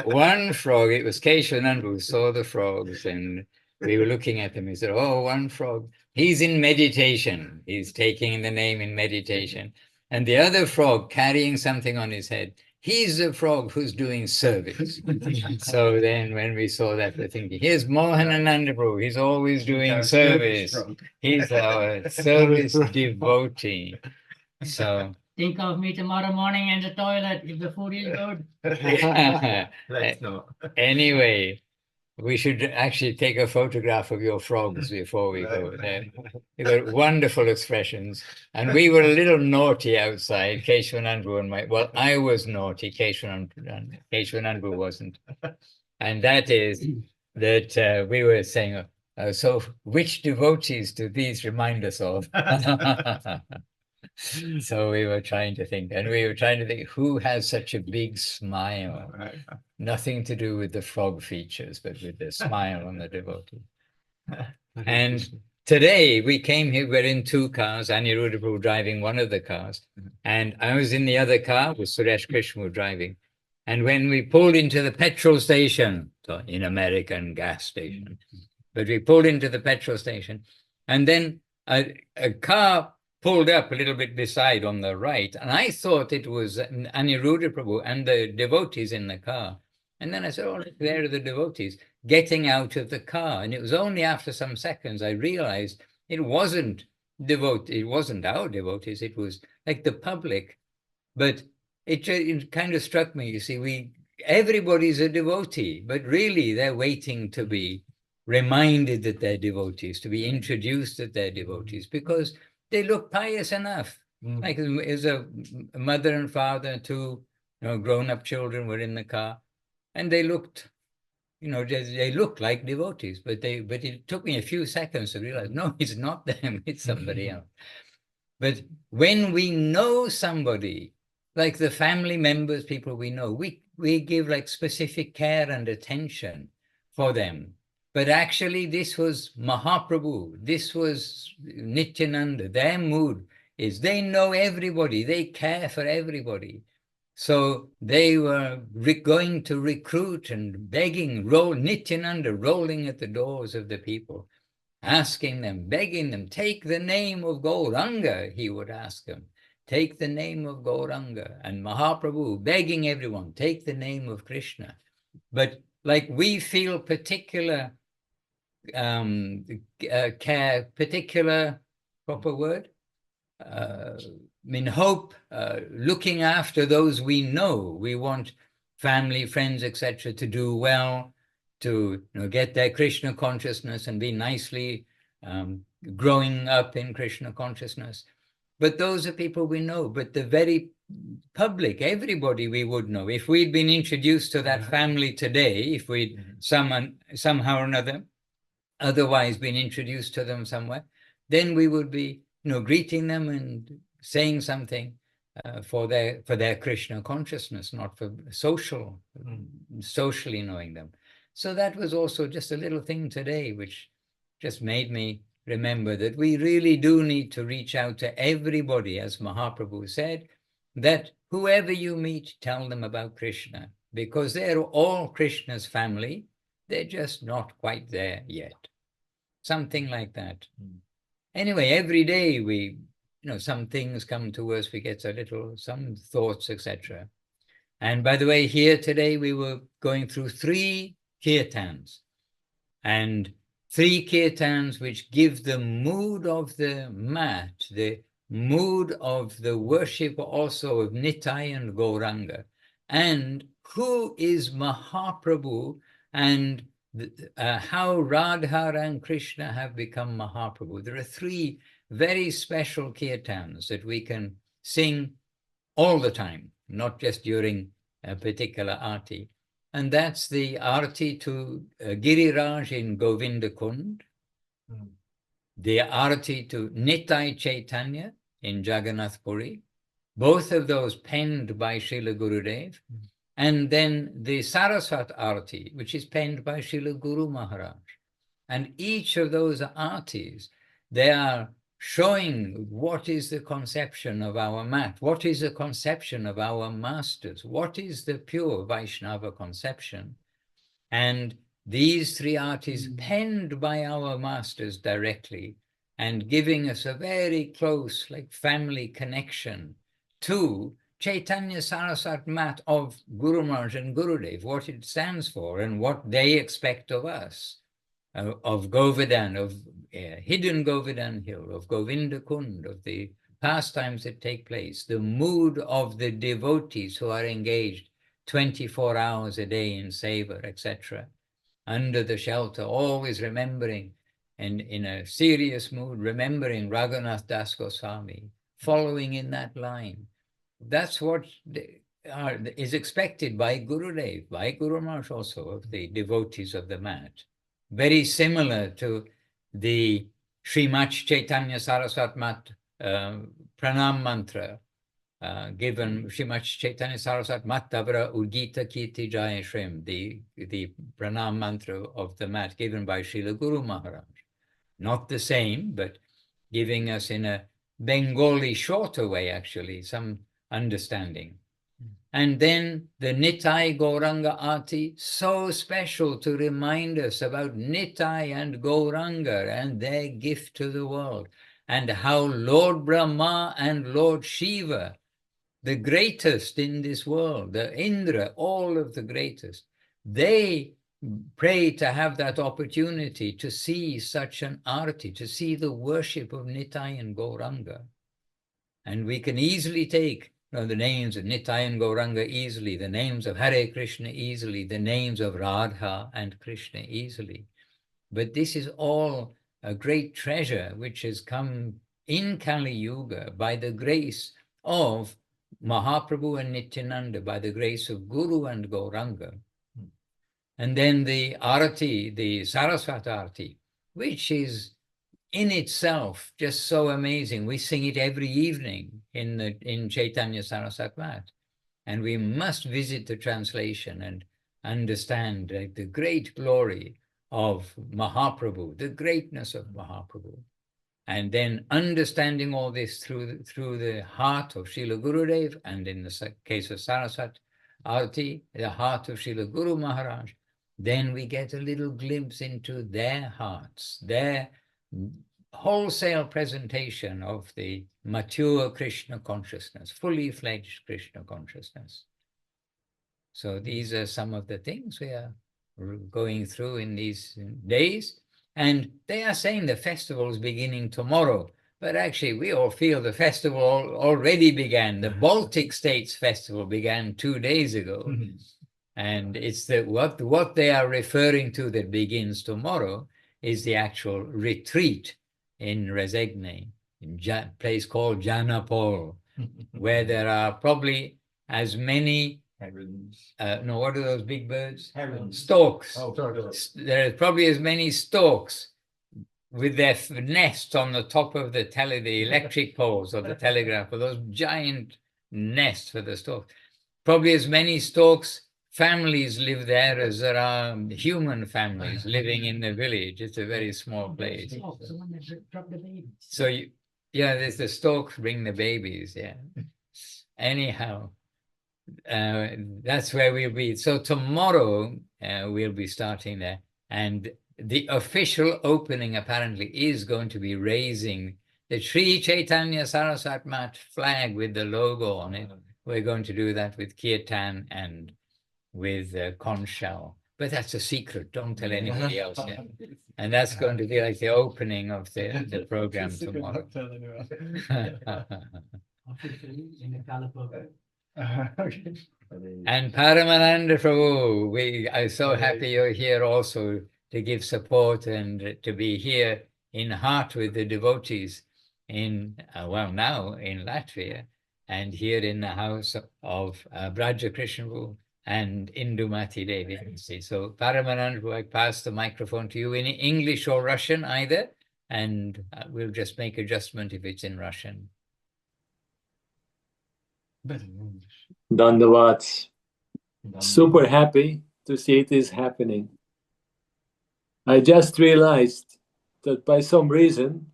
one frog, it was Keshavananda who saw the frogs, and we were looking at them. He said, oh, one frog. He's in meditation. He's taking the name in meditation. And the other frog carrying something on his head, he's the frog who's doing service. So then when we saw that, we're thinking, here's Mohanananda Prabhu. He's always doing service. He's our service devotee. So Think of me tomorrow morning in the toilet if the food is good. Let's not. anyway, we should actually take a photograph of your frogs before we go there. You've got wonderful expressions. And we were a little naughty outside, Keshavananda and well, I was naughty, Keshavananda wasn't. And that is that we were saying, so which devotees do these remind us of? So we were trying to think, and we were trying to think, who has such a big smile? Nothing to do with the frog features, but with the smile on the devotee. And today we came here, we're in two cars, Aniruddha Prabhu driving one of the cars, and I was in the other car with Suresh Krishna driving. And when we pulled into the petrol station, so in American gas station, but we pulled into the petrol station, and then a car pulled up a little bit beside on the right, and I thought it was Aniruddha Prabhu and the devotees in the car. And then I said, oh, there are the devotees getting out of the car. And it was only after some seconds I realized it wasn't it wasn't our devotees, it was like the public. But it kind of struck me, you see, everybody's a devotee, but really they're waiting to be reminded that they're devotees, to be introduced that they're devotees, because they look pious enough. Like as a mother and father, two grown-up children were in the car, and they looked, they looked like devotees, but it took me a few seconds to realize, no, it's not them, it's somebody else. But when we know somebody, like the family members, people we know, we give like specific care and attention for them. But actually, this was Mahaprabhu, this was Nityananda. Their mood is they know everybody, they care for everybody. So they were going to recruit and begging, Nityananda rolling at the doors of the people, asking them, begging them, take the name of Gauranga, he would ask them, take the name of Gauranga. And Mahaprabhu begging everyone, take the name of Krishna. But like we feel particular care, particular, proper word? Hope, looking after those we know. We want family, friends, etc. to do well, to get their Krishna consciousness and be nicely growing up in Krishna consciousness. But those are people we know. But the very public, everybody we would know. If we'd been introduced to that family today, if we'd somehow or another otherwise been introduced to them somewhere, then we would be, greeting them and saying something for their Krishna consciousness, not for socially knowing them. So that was also just a little thing today, which just made me remember that we really do need to reach out to everybody, as Mahaprabhu said, that whoever you meet, tell them about Krishna, because they're all Krishna's family. They're just not quite there yet. Something like that. Anyway, every day we, some things come to us, we get some thoughts, etc. And by the way, here today we were going through 3 kirtans, and 3 kirtans which give the mood of the mat, the mood of the worship also of Nitai and Gauranga, and who is Mahaprabhu, and how Radha and Krishna have become Mahaprabhu. There are 3 very special kirtans that we can sing all the time, not just during a particular arti. And that's the arti to Giriraj in Govinda Kund, the arti to Nitai Chaitanya in Jagannath Puri, both of those penned by Srila Gurudev, and then the Saraswat arti, which is penned by Srila Guru Maharaj. And each of those artis, they are showing what is the conception of our mat, what is the conception of our masters, what is the pure Vaishnava conception. And these 3 artis penned by our masters directly and giving us a very close, like family connection to Chaitanya Saraswat mat of Guru Maharaj and Gurudev, what it stands for and what they expect of us, of Govardhan, of hidden Govardhan Hill, of Govinda Kund, of the pastimes that take place, the mood of the devotees who are engaged 24 hours a day in seva, etc., under the shelter, always remembering, and in a serious mood, remembering Raghunath Das Goswami, following in that line. That's what is expected by Gurudev, by Guru Maharaj also, of the devotees of the mat. Very similar to the Srimad Chaitanya Saraswat Mat Pranam Mantra, given Srimad Chaitanya Saraswat Mat Tavra Udgita Kirti Jaya Shrim, the Pranam Mantra of the mat given by Srila Guru Maharaj. Not the same, but giving us in a Bengali shorter way, actually, some understanding. And then the Nitai Gauranga Arti, so special to remind us about Nitai and Gauranga and their gift to the world, and how Lord Brahma and Lord Shiva, the greatest in this world, the Indra, all of the greatest, they pray to have that opportunity to see such an arti, to see the worship of Nitai and Gauranga. And we can easily take the names of Nitai and Gauranga easily, the names of Hare Krishna easily, the names of Radha and Krishna easily. But this is all a great treasure which has come in Kali Yuga by the grace of Mahaprabhu and Nityananda, by the grace of Guru and Gauranga. And then the Arati, the Saraswat Arati, which is in itself just so amazing. We sing it every evening in Chaitanya Saraswat Mat. And we must visit the translation and understand the great glory of Mahaprabhu, the greatness of Mahaprabhu. And then understanding all this through the heart of Srila Gurudev, and in the case of Saraswat Arati, the heart of Srila Guru Maharaj, then we get a little glimpse into their hearts, their wholesale presentation of the mature Krishna consciousness, fully fledged Krishna consciousness. So these are some of the things we are going through in these days. And they are saying the festival is beginning tomorrow, but actually we all feel the festival already began. The Baltic States Festival began 2 days ago. And it's what they are referring to that begins tomorrow is the actual retreat in Rezegne, in a place called Janapol, where there are probably as many, Herons. no, what are those big birds? Herons. Storks. Oh, There are probably as many storks with their nests on the top of the electric poles of the telegraph, or those giant nests for the storks. Probably as many storks families live there as there are human families living in the village. It's a very small place. So yeah, there's the storks bring the babies. Yeah. Anyhow, that's where we'll be. So tomorrow we'll be starting there, and the official opening apparently is going to be raising the Sri Chaitanya Saraswat Mat flag with the logo on it. We're going to do that with kirtan and with conchal, but that's a secret. Don't tell anybody else yet. And that's going to be like the opening of the program tomorrow. And Paramananda Prabhu, we are so happy you're here also to give support and to be here in heart with the devotees in, well, now in Latvia, and here in the house of Braja Krishna and Indumati Devi. So Paramananda, I pass the microphone to you in English or Russian either, and we'll just make adjustment if it's in Russian. Dandavats. Super happy to see it is happening. I just realized that by some reason,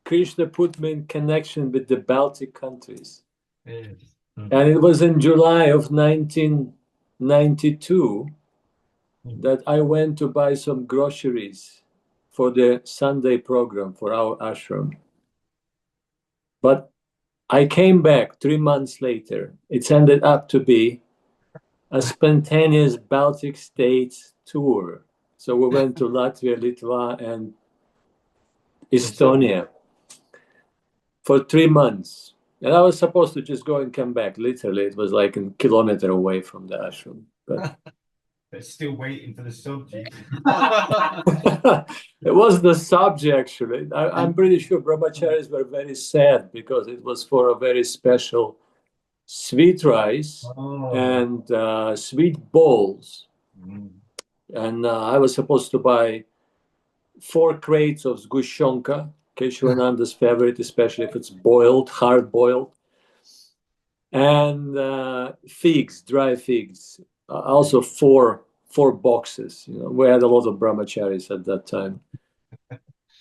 Krishna put me in connection with the Baltic countries. Yes. And it was in July of 1992 that I went to buy some groceries for the Sunday program for our ashram. But I came back 3 months later. It's ended up to be a spontaneous Baltic states tour. So we went to Latvia, Lithuania, and Estonia for 3 months. And I was supposed to just go and come back. Literally, it was like a kilometer away from the ashram. But They're still waiting for the subject. it was the subject, actually. I'm pretty sure brahmacharis were very sad because it was for a very special sweet rice and sweet bowls. And I was supposed to buy 4 crates of sgushonka, Keshavananda's favorite, especially if it's boiled, hard boiled, and figs, dry figs. Also 4 boxes. You know, we had a lot of brahmacharis at that time.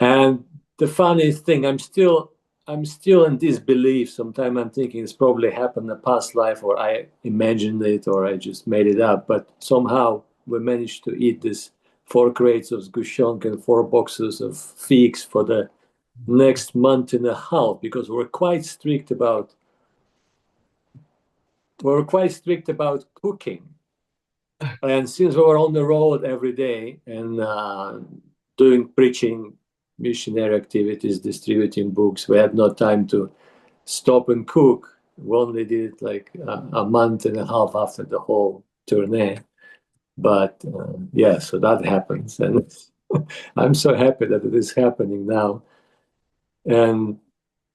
And the funny thing, I'm still in disbelief. Sometimes I'm thinking it's probably happened in a past life, or I imagined it, or I just made it up. But somehow we managed to eat this 4 crates of sgushonka and 4 boxes of figs for the next month and a half, because we're quite strict about cooking. And since we were on the road every day and doing preaching, missionary activities, distributing books, we had no time to stop and cook. We only did it like a month and a half after the whole tournée. But yeah, so that happens. And I'm so happy that it is happening now. And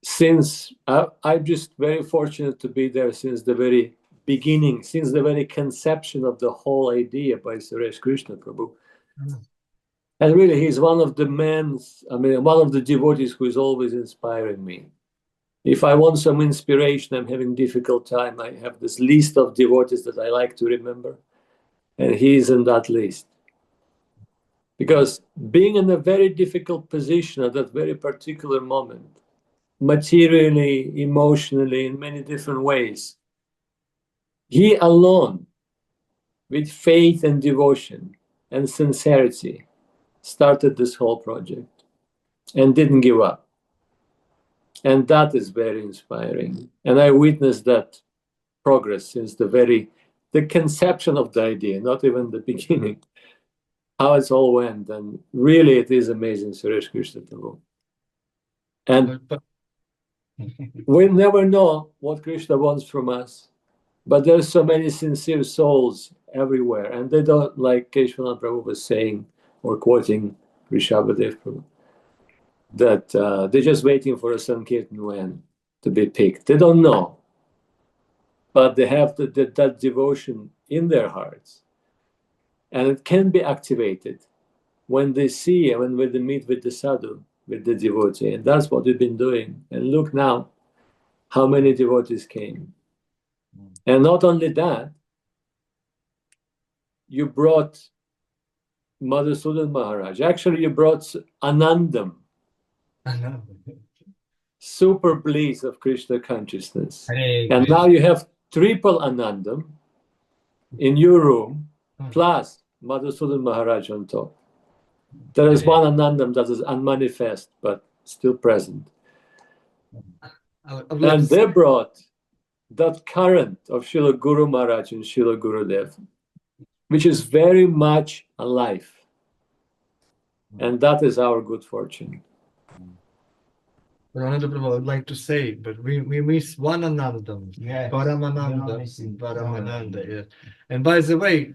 since I'm just very fortunate to be there since the very beginning, since the very conception of the whole idea by Suresh Krishna Prabhu. And really, he's one of the one of the devotees who is always inspiring me. If I want some inspiration, I'm having a difficult time, I have this list of devotees that I like to remember. And he is in that list. Because being in a very difficult position at that very particular moment, materially, emotionally, in many different ways, he alone, with faith and devotion and sincerity, started this whole project and didn't give up. And that is very inspiring. And I witnessed that progress since the conception of the idea, not even the beginning, how it all went. And really, it is amazing, Suresh Krishna Prabhu. And we never know what Krishna wants from us, but there's so many sincere souls everywhere, and they don't, like Keshwana Prabhu was saying or quoting Rishabhadev Prabhu, that they're just waiting for a Sankirtan when to be picked. They don't know, but they have that devotion in their hearts, and it can be activated when they see and when they meet with the sadhu, with the devotee, and that's what we've been doing. And look now, how many devotees came. And not only that, you brought Madhusudan Maharaj. Actually, you brought Anandam, super bliss of Krishna consciousness. And now you have triple Anandam in your room, plus Madhusudan Maharaj on top. There is one Anandam that is unmanifest, but still present. And they brought that current of Srila Guru Maharaj and Srila Gurudev, which is very much alive. And that is our good fortune. Another people I would like to say, but we miss one Anandam, Yes. Paramananda, Missing Paramananda. Yes. And by the way,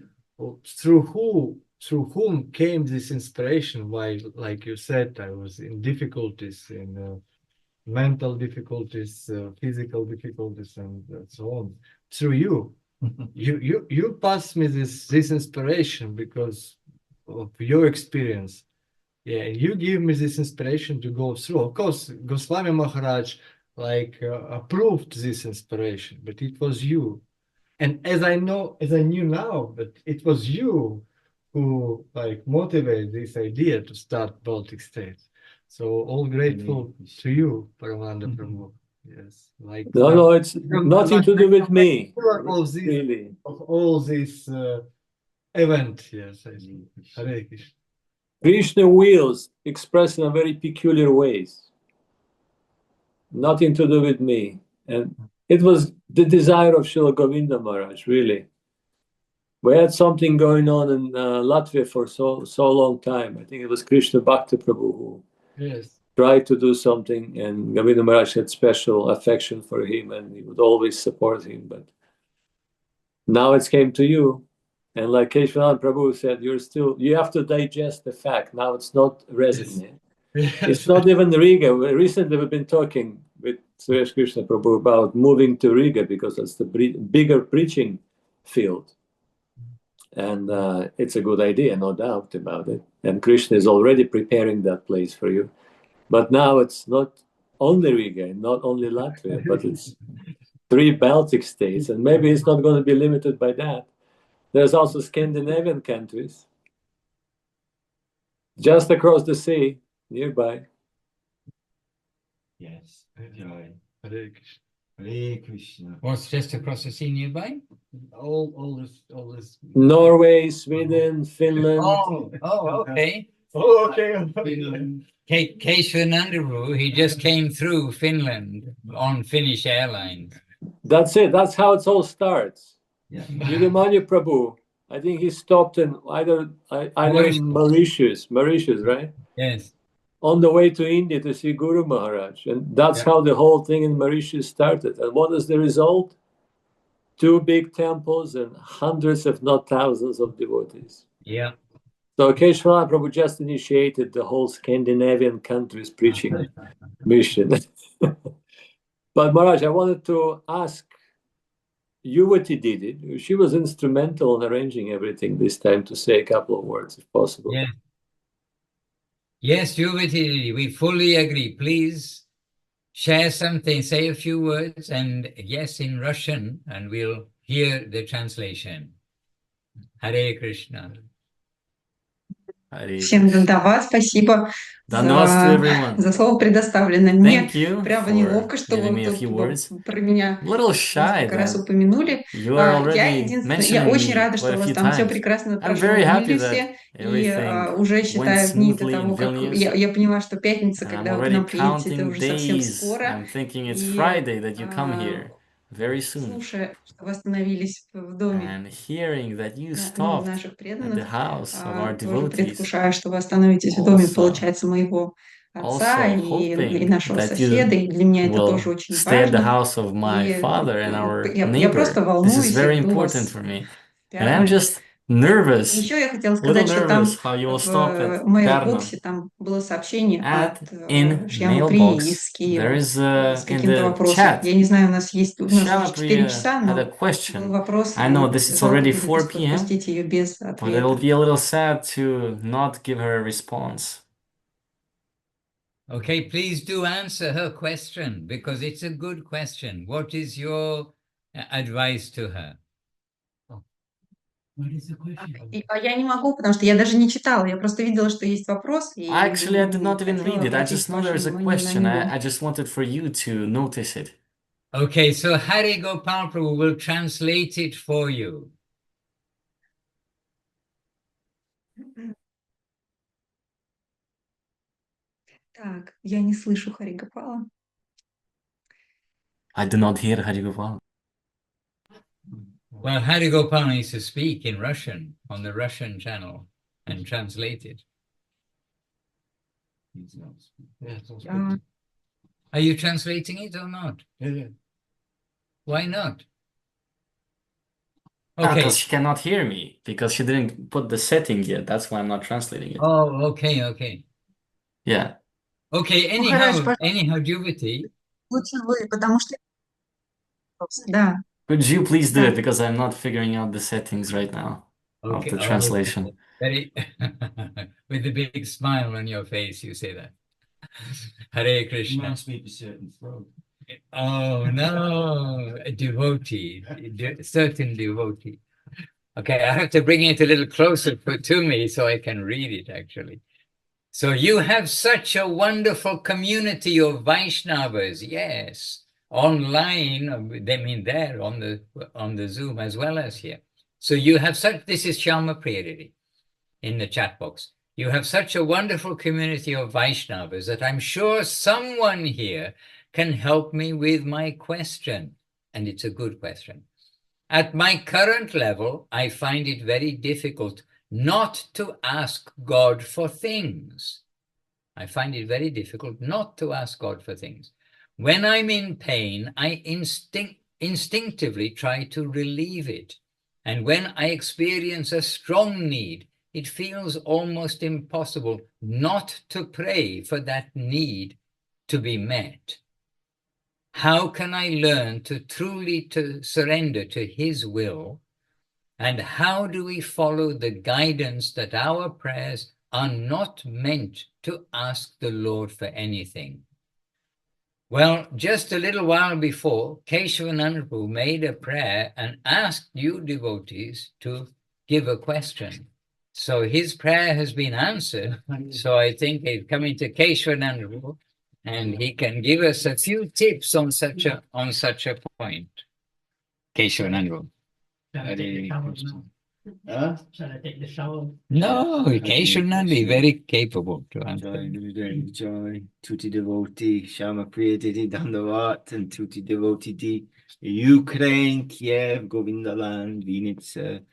through whom came this inspiration? While, like you said, I was in difficulties, in mental difficulties, physical difficulties, and so on. Through you, you passed me this inspiration because of your experience. Yeah, and you give me this inspiration to go through. Of course, Goswami Maharaj approved this inspiration, but it was you. And as I knew now, that it was you who motivated this idea to start Baltic states. So all grateful to you, Paramananda Prabhu. Yes, no, it's nothing to do with me. Of this, Really, of all this event. Yes, I see. Hare Krishna. Krishna wills expressed in a very peculiar ways. Nothing to do with me. And it was the desire of Srila Govinda Maharaj, really. We had something going on in Latvia for so long time. I think it was Krishna Bhakti Prabhu who tried to do something, and Govinda Maharaj had special affection for him, and he would always support him. But now it's came to you. And like Keshavanan Prabhu said, you have to digest the fact. Now it's not resin. It's not even Riga. Recently we've been talking with Suresh Krishna Prabhu about moving to Riga because it's the bigger preaching field. And it's a good idea, no doubt about it. And Krishna is already preparing that place for you. But now it's not only Riga, not only Latvia, but it's 3 Baltic states. And maybe it's not going to be limited by that. There's also Scandinavian countries just across the sea, nearby. Yes. Joy. Hare Krishna. Hare Krishna. What's just across the sea nearby? All this. Norway, Sweden, Finland. Oh, okay. Oh, okay. Keshwanandaru, he just came through Finland on Finnish Airlines. That's it. That's how it all starts. Yeah. Yudhimanya Prabhu, I think he stopped in either Mauritius, right? Yes. On the way to India to see Guru Maharaj. And that's how the whole thing in Mauritius started. And what is the result? 2 big temples and hundreds, if not thousands, of devotees. Yeah. So Keshavanan Prabhu just initiated the whole Scandinavian countries preaching mission. But Maharaj, I wanted to ask, Yuvati did it. She was instrumental in arranging everything this time, to say a couple of words, if possible. Yeah. Yes, Yuvati, we fully agree. Please share something, say a few words, and yes, in Russian, and we'll hear the translation. Hare Krishna. Всем дандават, спасибо за слово, предоставленное мне. Прямо неловко, что вы тут про меня несколько раз упомянули. Я очень рада, что у вас там все прекрасно прошло в Вильнюсе. И уже считаю дни до того, как я поняла, что пятница, когда вы к нам приедете, это уже совсем скоро. Слушая, что вы остановились в доме наших преданных, тоже предвкушаю, что вы остановитесь в доме, получается, моего отца и нашего соседа, и для меня это тоже очень важно. И я просто волнуюсь, иду вас nervous, Еще я хотела little сказать, что там nervous how you will stop at в mailbox Karna. там было сообщение At от in Шьямы-прии mailbox, из Киева there is с in каким-то the вопросом. chat. Я не знаю, у нас уже 4 Shamapriya часа, had a но был question. вопрос. I know this is already 4 будет p.m., отпустить ее без but it'll ответа. be a little sad to not give her a response. Okay, please do answer her question, because it's a good question. What is your advice to her? What is the question? А я не могу, потому что я даже не читала. Я просто видела, что есть вопрос, и Actually, I did not even хотела read it. I обратить just know ваше there's a внимание на question. него. I just wanted for you to notice it. Okay, so Hari Gopal Prabhu will translate it for you. Так, я не слышу Хари Гопала. I do not hear Harigopal. Well, Hari Gopal needs to speak in Russian on the Russian channel and translate it. Are you translating it or not? Yeah. Why not? Okay. Okay. Because she cannot hear me, because she didn't put the setting yet. That's why I'm not translating it. Oh, okay, okay. Yeah. Okay, anyhow, Juvati. Лучше вы, потому что... Да. Could you please do Да. it, because I'm not figuring out the settings right now of the translation. Very with a big smile on your face, you say that. Hare You Krishna. must speak a certain throat. Oh no, a devotee, certain devotee. Okay, I have to bring it a little closer to me so I can read it actually. So you have such a wonderful community of Vaishnavas, yes, online. They mean there on the Zoom as well as here. So you have such. This is Shyama Priyadidi in the chat box. You have such a wonderful community of Vaishnavas that I'm sure someone here can help me with my question, and it's a good question. At my current level, I find it very difficult not to ask God for things. I find it very difficult not to ask God for things. When I'm in pain, I instinctively try to relieve it. And when I experience a strong need, it feels almost impossible not to pray for that need to be met. How can I learn to truly surrender to His will? And how do we follow the guidance that our prayers are not meant to ask the Lord for anything? Well, just a little while before, Keshavananda Prabhu made a prayer and asked you devotees to give a question. So his prayer has been answered. So I think he's coming to Keshavananda Prabhu, and he can give us a few tips on such a point. Keshavananda Prabhu. Huh? Shall I take the shower? No, Keshavananda is very capable to answer. Joy, tutti devoti, Shama Priyadidi Dandavat, and tutti devoti di Ukraine, Kiev, Govindaland, Vinnytsia,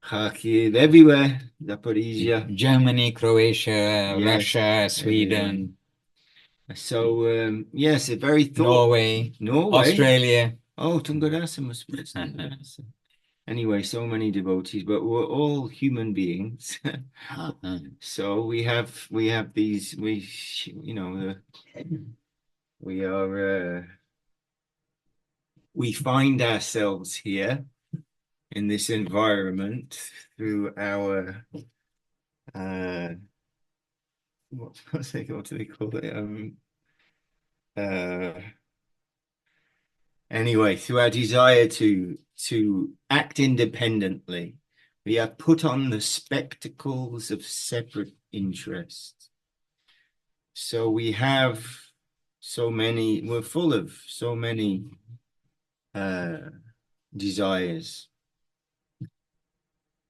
Kharkiv, everywhere, Zaporizhia. Germany, Croatia, Yes, Russia, Sweden. So, yes, a very Norway, Australia. Oh, Tungarasa must be Tungarasa. Anyway, so many devotees, but we're all human beings. So we have these, we find ourselves here in this environment through our, what do they call it? Anyway, through our desire to act independently, we are put on the spectacles of separate interests. So we have we're full of so many desires,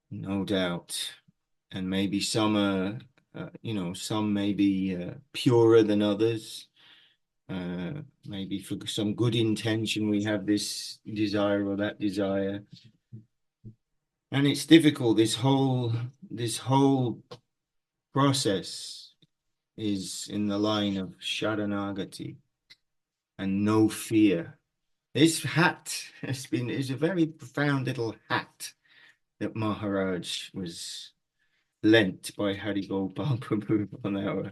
no doubt. And maybe some are, some may be purer than others. Maybe for some good intention we have this desire or that desire, and it's difficult. This whole process is in the line of Sharanagati and no fear. This hat is a very profound little hat that Maharaj was lent by Hari Gopal Prabhu on our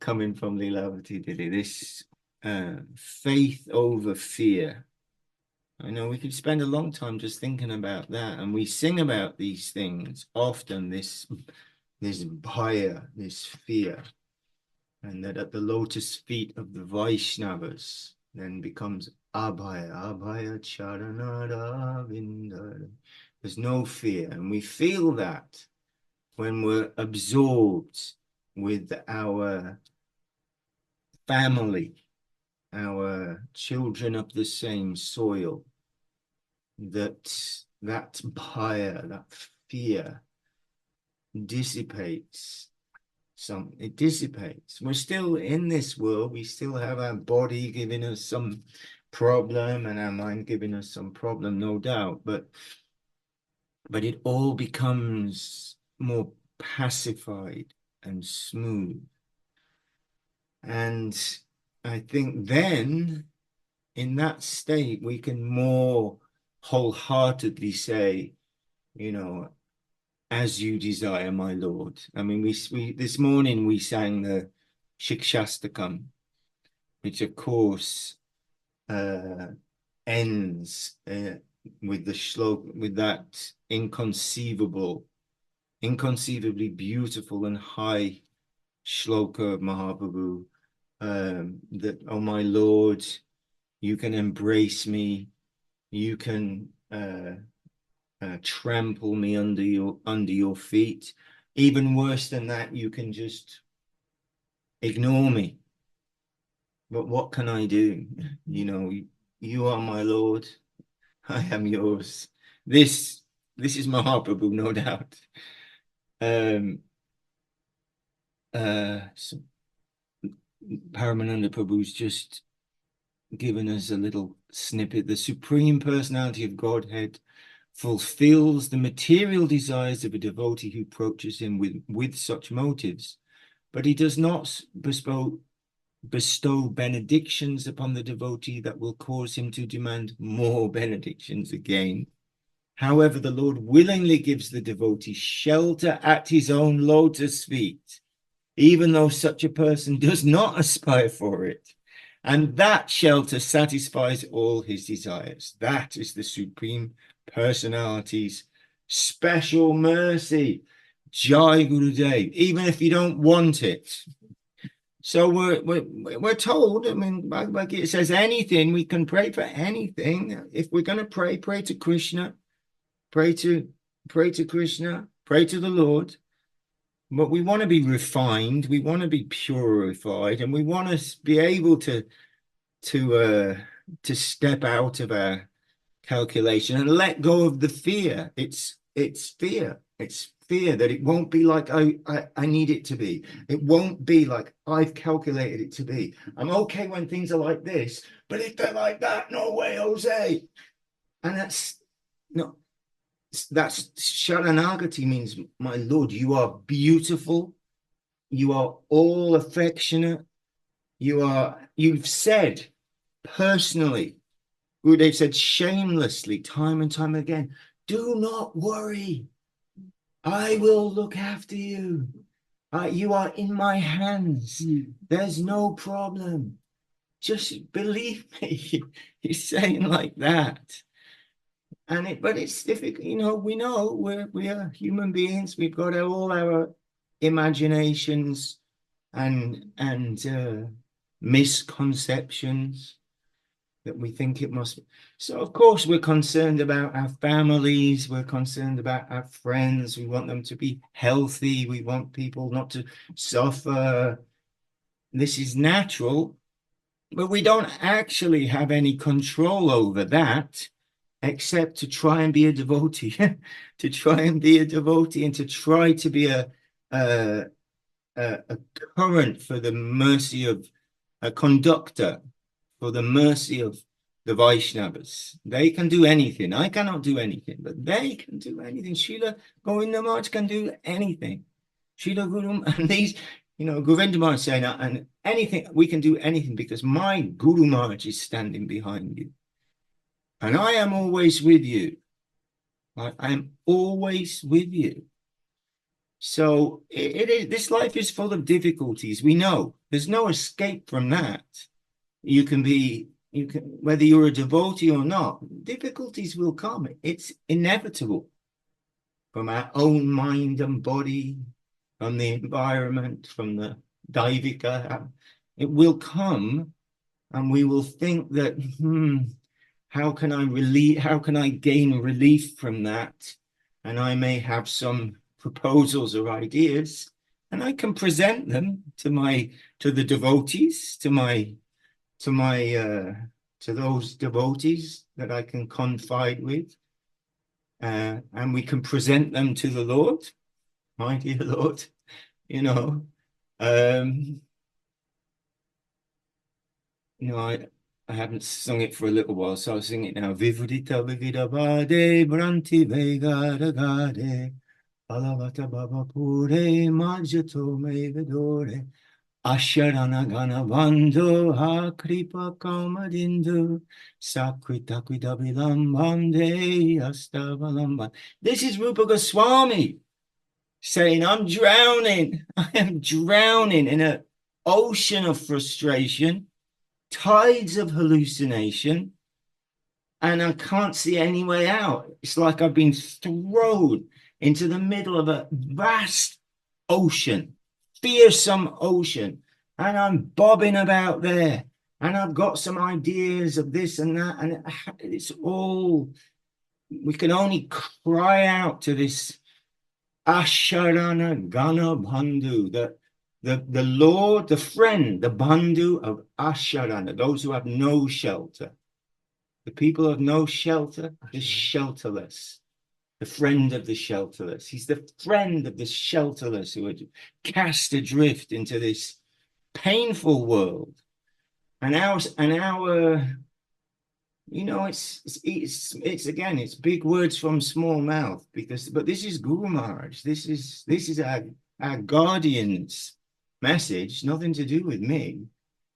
coming from Lilavati Dili. This faith over fear. I know we could spend a long time just thinking about that, and we sing about these things often. This bhaya, this fear, and that at the lotus feet of the Vaishnavas then becomes abhaya, abhaya charanara vinda. There's no fear, and we feel that when we're absorbed with our family, our children of the same soil, that bhaya, that fear dissipates. It dissipates. We're still in this world. We still have our body giving us some problem and our mind giving us some problem, no doubt. But it all becomes more pacified and smooth. And I think then, in that state, we can more wholeheartedly say, you know, as you desire, my Lord. I mean, we this morning we sang the Shikshastakam, which of course ends with the shlok, with that inconceivably beautiful and high shloka of Mahaprabhu, that, oh my Lord, you can embrace me, you can trample me under your feet. Even worse than that, you can just ignore me. But what can I do? You know, you are my Lord, I am yours. This is Mahaprabhu, no doubt. So Paramananda Prabhu's just given us a little snippet. The Supreme Personality of Godhead fulfills the material desires of a devotee who approaches him with such motives, but he does not bestow benedictions upon the devotee that will cause him to demand more benedictions again. However, the Lord willingly gives the devotee shelter at his own lotus feet, even though such a person does not aspire for it. And that shelter satisfies all his desires. That is the Supreme Personality's special mercy. Jai Gurudev, even if you don't want it. So we're told, I mean, Bhagavad Gita says anything, we can pray for anything. If we're going to pray to Krishna, pray to Krishna, pray to the Lord. But we want to be refined, we want to be purified, and we want to be able to step out of our calculation and let go of the fear. It's fear. It's fear that it won't be like I need it to be. It won't be like I've calculated it to be. I'm okay when things are like this, but if they're like that, no way, Jose. And that's Sharanagati means, my Lord, you are beautiful. You are all affectionate. You've said personally, Gurudev said shamelessly, time and time again, do not worry. I will look after you. You are in my hands. There's no problem. Just believe me. He's saying like that. But it's difficult, you know, we are human beings. We've got all our imaginations and misconceptions that we think it must be. So of course we're concerned about our families, we're concerned about our friends, we want them to be healthy, we want people not to suffer. This is natural, but we don't actually have any control over that, except to try and be a devotee, to try and be a devotee and to try to be a current for the mercy of a conductor, for the mercy of the Vaishnavas. They can do anything. I cannot do anything, but they can do anything. Srila Govinda Maharaj can do anything. Srila Guru, and these, you know, Govinda Maharaj saying that, and anything, we can do anything because my Guru Maharaj is standing behind you. And I am always with you. I'm always with you. So it is, this life is full of difficulties. We know there's no escape from that. You can, whether you're a devotee or not, difficulties will come. It's inevitable from our own mind and body, from the environment, from the daivika. It will come, and we will think that, how can I gain relief from that? And I may have some proposals or ideas, and I can present them to the devotees, to those devotees that I can confide with, and we can present them to the Lord, my dear Lord, I haven't sung it for a little while, so I'll sing it now. Vivudita Vividabade Branti Vegaragade Alavata Baba Pure Majato Megadore Asharana Ganavando Hakripa Kamadindu Sakwitakwidabhilambande Astavalamban. This is Rupa Goswami saying, I'm drowning. I am drowning in an ocean of frustration, tides of hallucination, and I can't see any way out. It's like I've been thrown into the middle of a vast ocean, fearsome ocean, and I'm bobbing about there, and I've got some ideas of this and that, and it's all, we can only cry out to this Asharana Gana Bandhu, the Lord, the friend, the Bandhu of Asharana, those who have no shelter. The people who have no shelter, the shelterless, the friend of the shelterless. He's the friend of the shelterless who are cast adrift into this painful world. And it's again, it's big words from small mouth, but this is Guru Maharaj. This is our guardian's message, nothing to do with me.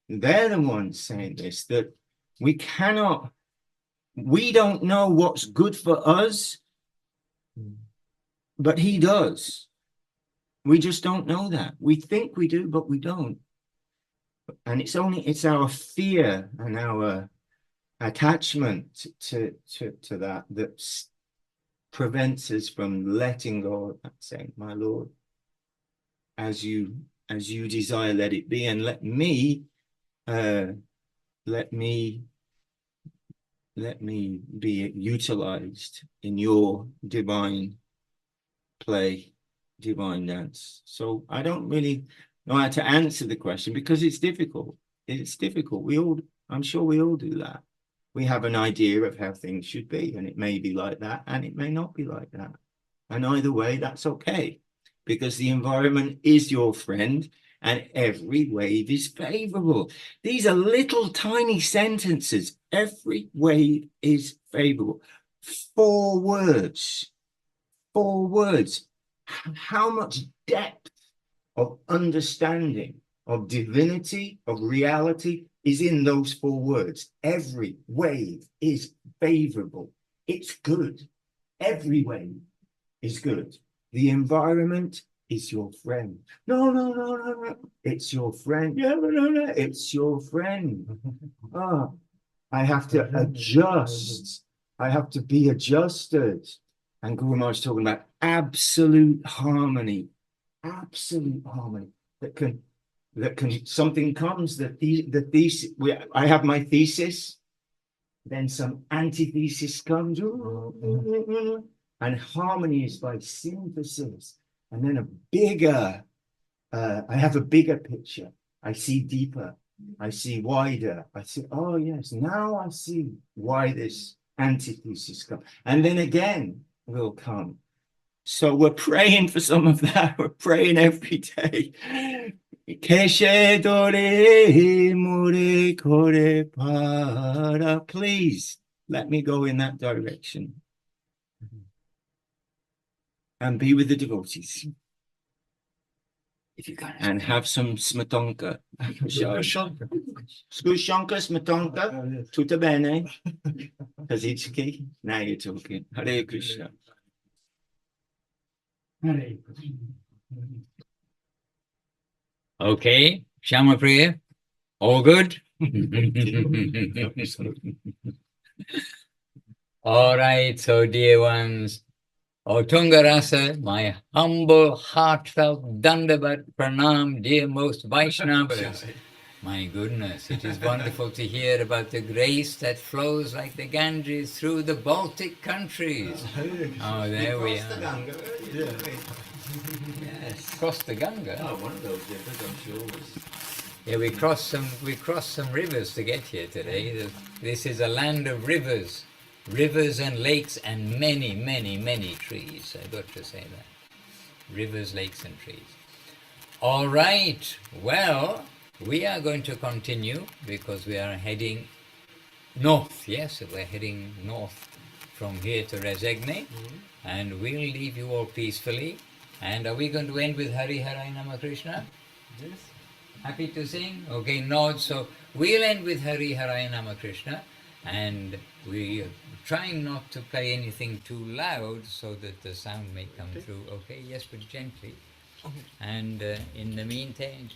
They're the ones saying this, that we don't know what's good for us, but he does. We just don't know that. We think we do, but we don't. And it's our fear and our attachment to that prevents us from letting go of that, saying, my Lord, as you desire, let it be, and let me be utilized in your divine play, divine dance. So I don't really know how to answer the question, because it's difficult. It's difficult. I'm sure we all do that. We have an idea of how things should be, and it may be like that, and it may not be like that. And either way, that's okay, because the environment is your friend, and every wave is favorable. These are little tiny sentences. Every wave is favorable. 4 words. 4 words. How much depth of understanding of divinity, of reality, is in those 4 words. Every wave is favorable. It's good. Every wave is good. The environment is your friend. No. It's your friend. No. It's your friend. I have to adjust. I have to be adjusted. And Guru Maharaj is talking about absolute harmony. Absolute harmony. That can something comes, the thesis, I have my thesis, then some antithesis comes, and harmony is by synthesis, and then I have a bigger picture. I see deeper, I see wider, I see, oh yes, now I see why this antithesis comes, and then again will come. So we're praying for some of that. We're praying every day. Please let me go in that direction and be with the devotees. If you can. and have some smatonka. Skushanka, smatonka, tuta bene, Kazitsky. Now you're talking. Hare Krishna. Okay, Shama Priya, all good? All right, so dear ones, O Tungarasa, my humble, heartfelt Dandavat Pranam, dear most Vaishnavas. My goodness, it is wonderful to hear about the grace that flows like the Ganges through the Baltic countries. Oh, there we are. Yes, cross the Ganga. Oh, one of those rivers, I'm sure, was. Yeah, we crossed some rivers to get here today. This is a land of rivers and lakes and many, many, many trees. I've got to say that. Rivers, lakes and trees. All right, well, we are going to continue because we are heading north. Yes, we're heading north from here to Rezegne, and we'll leave you all peacefully. And are we going to end with Hari Hari Nama Krishna? Yes. Happy to sing? Okay, nod. So we'll end with Hari Hari Nama Krishna, and we are trying not to play anything too loud so that the sound may come through. Okay, yes, but gently. Okay. And in the meantime,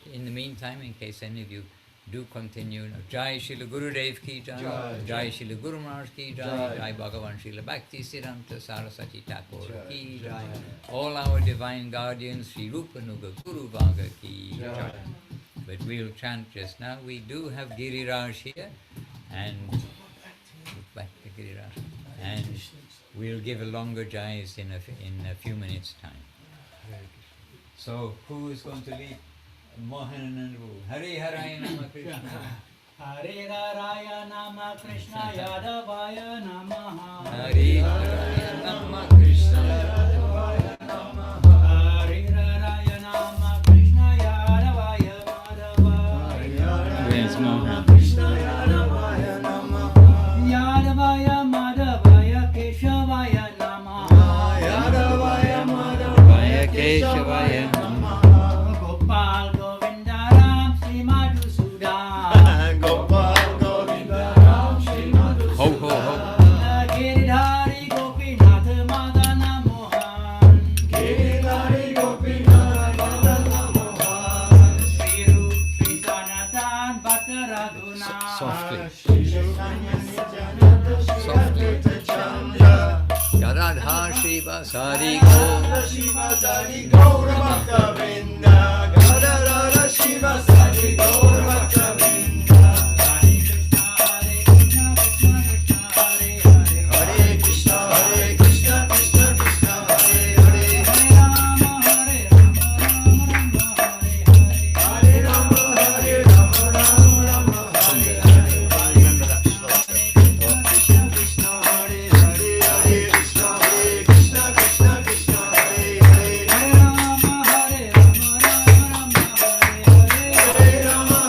in case any of you do continue, Jai Srila Gurudev ki Jai, Jai Srila Guru Maharaj ki Jai, Jai Bhagavan Srila Bhakti Siddhanta Saraswati Thakur ki Jai, all our divine guardians, Sri Rupa Nuga Guru Bhaga ki Jai. But we'll chant just now. We do have Giriraj here, and back to Giriraj, and we'll give a longer jais in a few minutes' time. So who is going to lead? Mohan and Ru. Hare Hare Nama Krishna. Hare Raya Nama Krishna Yadavaya Namaha. Hare Hare Nama Krishna Yadavaya Namaha. Hare Raya Nama Krishna Yadavaya Madhavaya. Where's Mohan? Krishna Yadavaya Namaha. Yadavaya Madhavaya Keshavaya Namaha. Yadavaya Madhavaya Keshavaya Namaha. Gopal Govinda Ram Sri Madhusudan. Gopal Govinda Ram Shri Madhusudan. Ho ho ho. Giridhari Gopinath Madana Mohan. Giridhari Gopinath Madana Mohan. Sri Rup Sri Sanatan Bhatta Raghunath. Softly. Softly. Radha Shiva Sari Gaura Shiva Sari Gaura Bhakta Vrinda. Radha Shiva Sari Gaura Bhakta Vrinda. Hare Krishna, Hare Krishna, Krishna Krishna, Hare Hare. Hare Rama, Hare Rama, Rama Rama, Hare Hare. Remember that shloka. Krishna Krishna, Hare Hare, Hare Krishna, Hare Krishna, Krishna Krishna, Hare Hare. Hare Rama, Hare Rama, Rama Rama, Hare Hare. Hare Rama,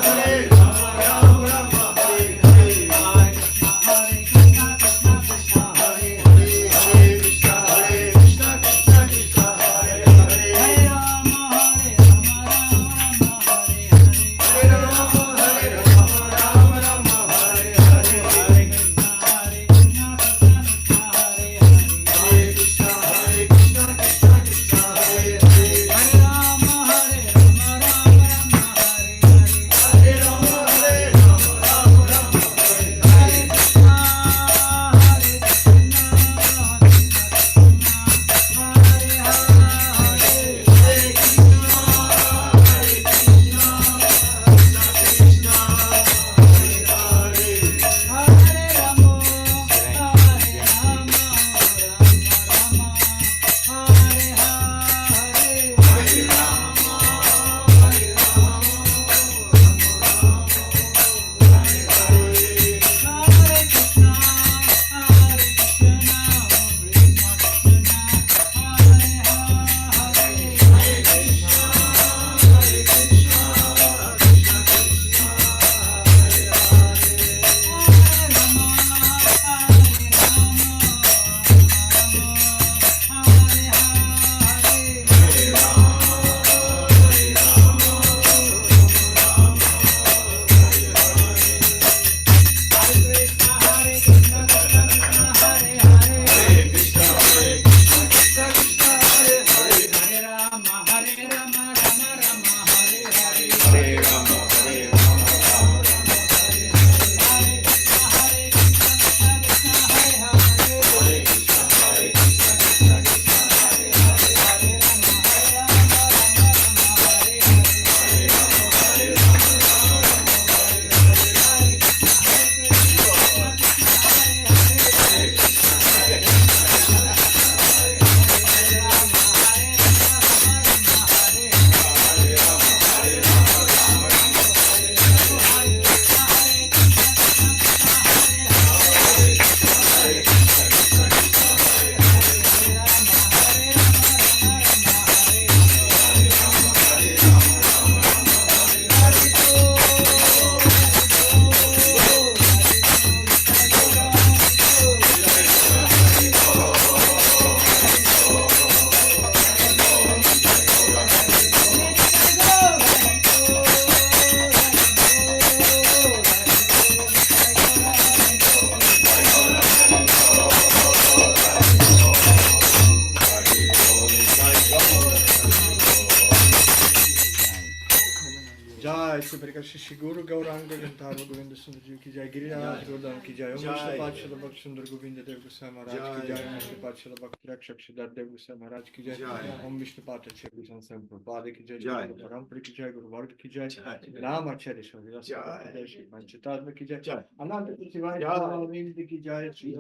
America Shishi Guru Gauranga Gantar Govinda Sundarji ki jai, Giriraj Gordhan ki jai, Om Vishnu Patshala Bhakt Sundar Govinda Dev Goswami Maharaj ki jai, Om Vishnu Patshala Bhakt Rakshak Siddhar Dev Goswami Maharaj ki jai, Om Vishnu Patshala Bhakt Sundar Prabhupada ki jai, Guru Parampara ki jai, Guru Varga ki jai, Ramacharya Shri Shri Panchatatma ki jai, Ananta Shivaya Govinda ki jai, Shri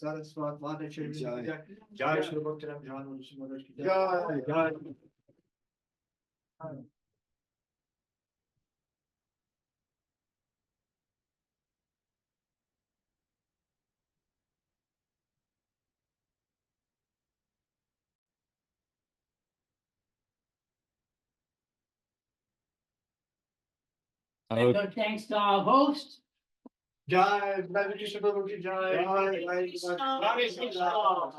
Saraswat Mata Shri ki jai, Jai Shri Bhakti Ram Jhan Maharaj ki jai, Jai. So thanks to our host. Jai, Radha Krishna Prabhu ki jai,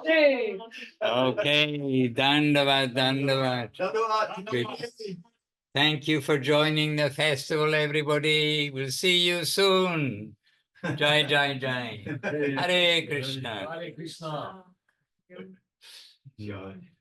Hey. Okay, Dandavad, Dandavad. Thank you for joining the festival, everybody. We'll see you soon. Jai, Jai, Jai. Hare Krishna. Hare Krishna. Jai.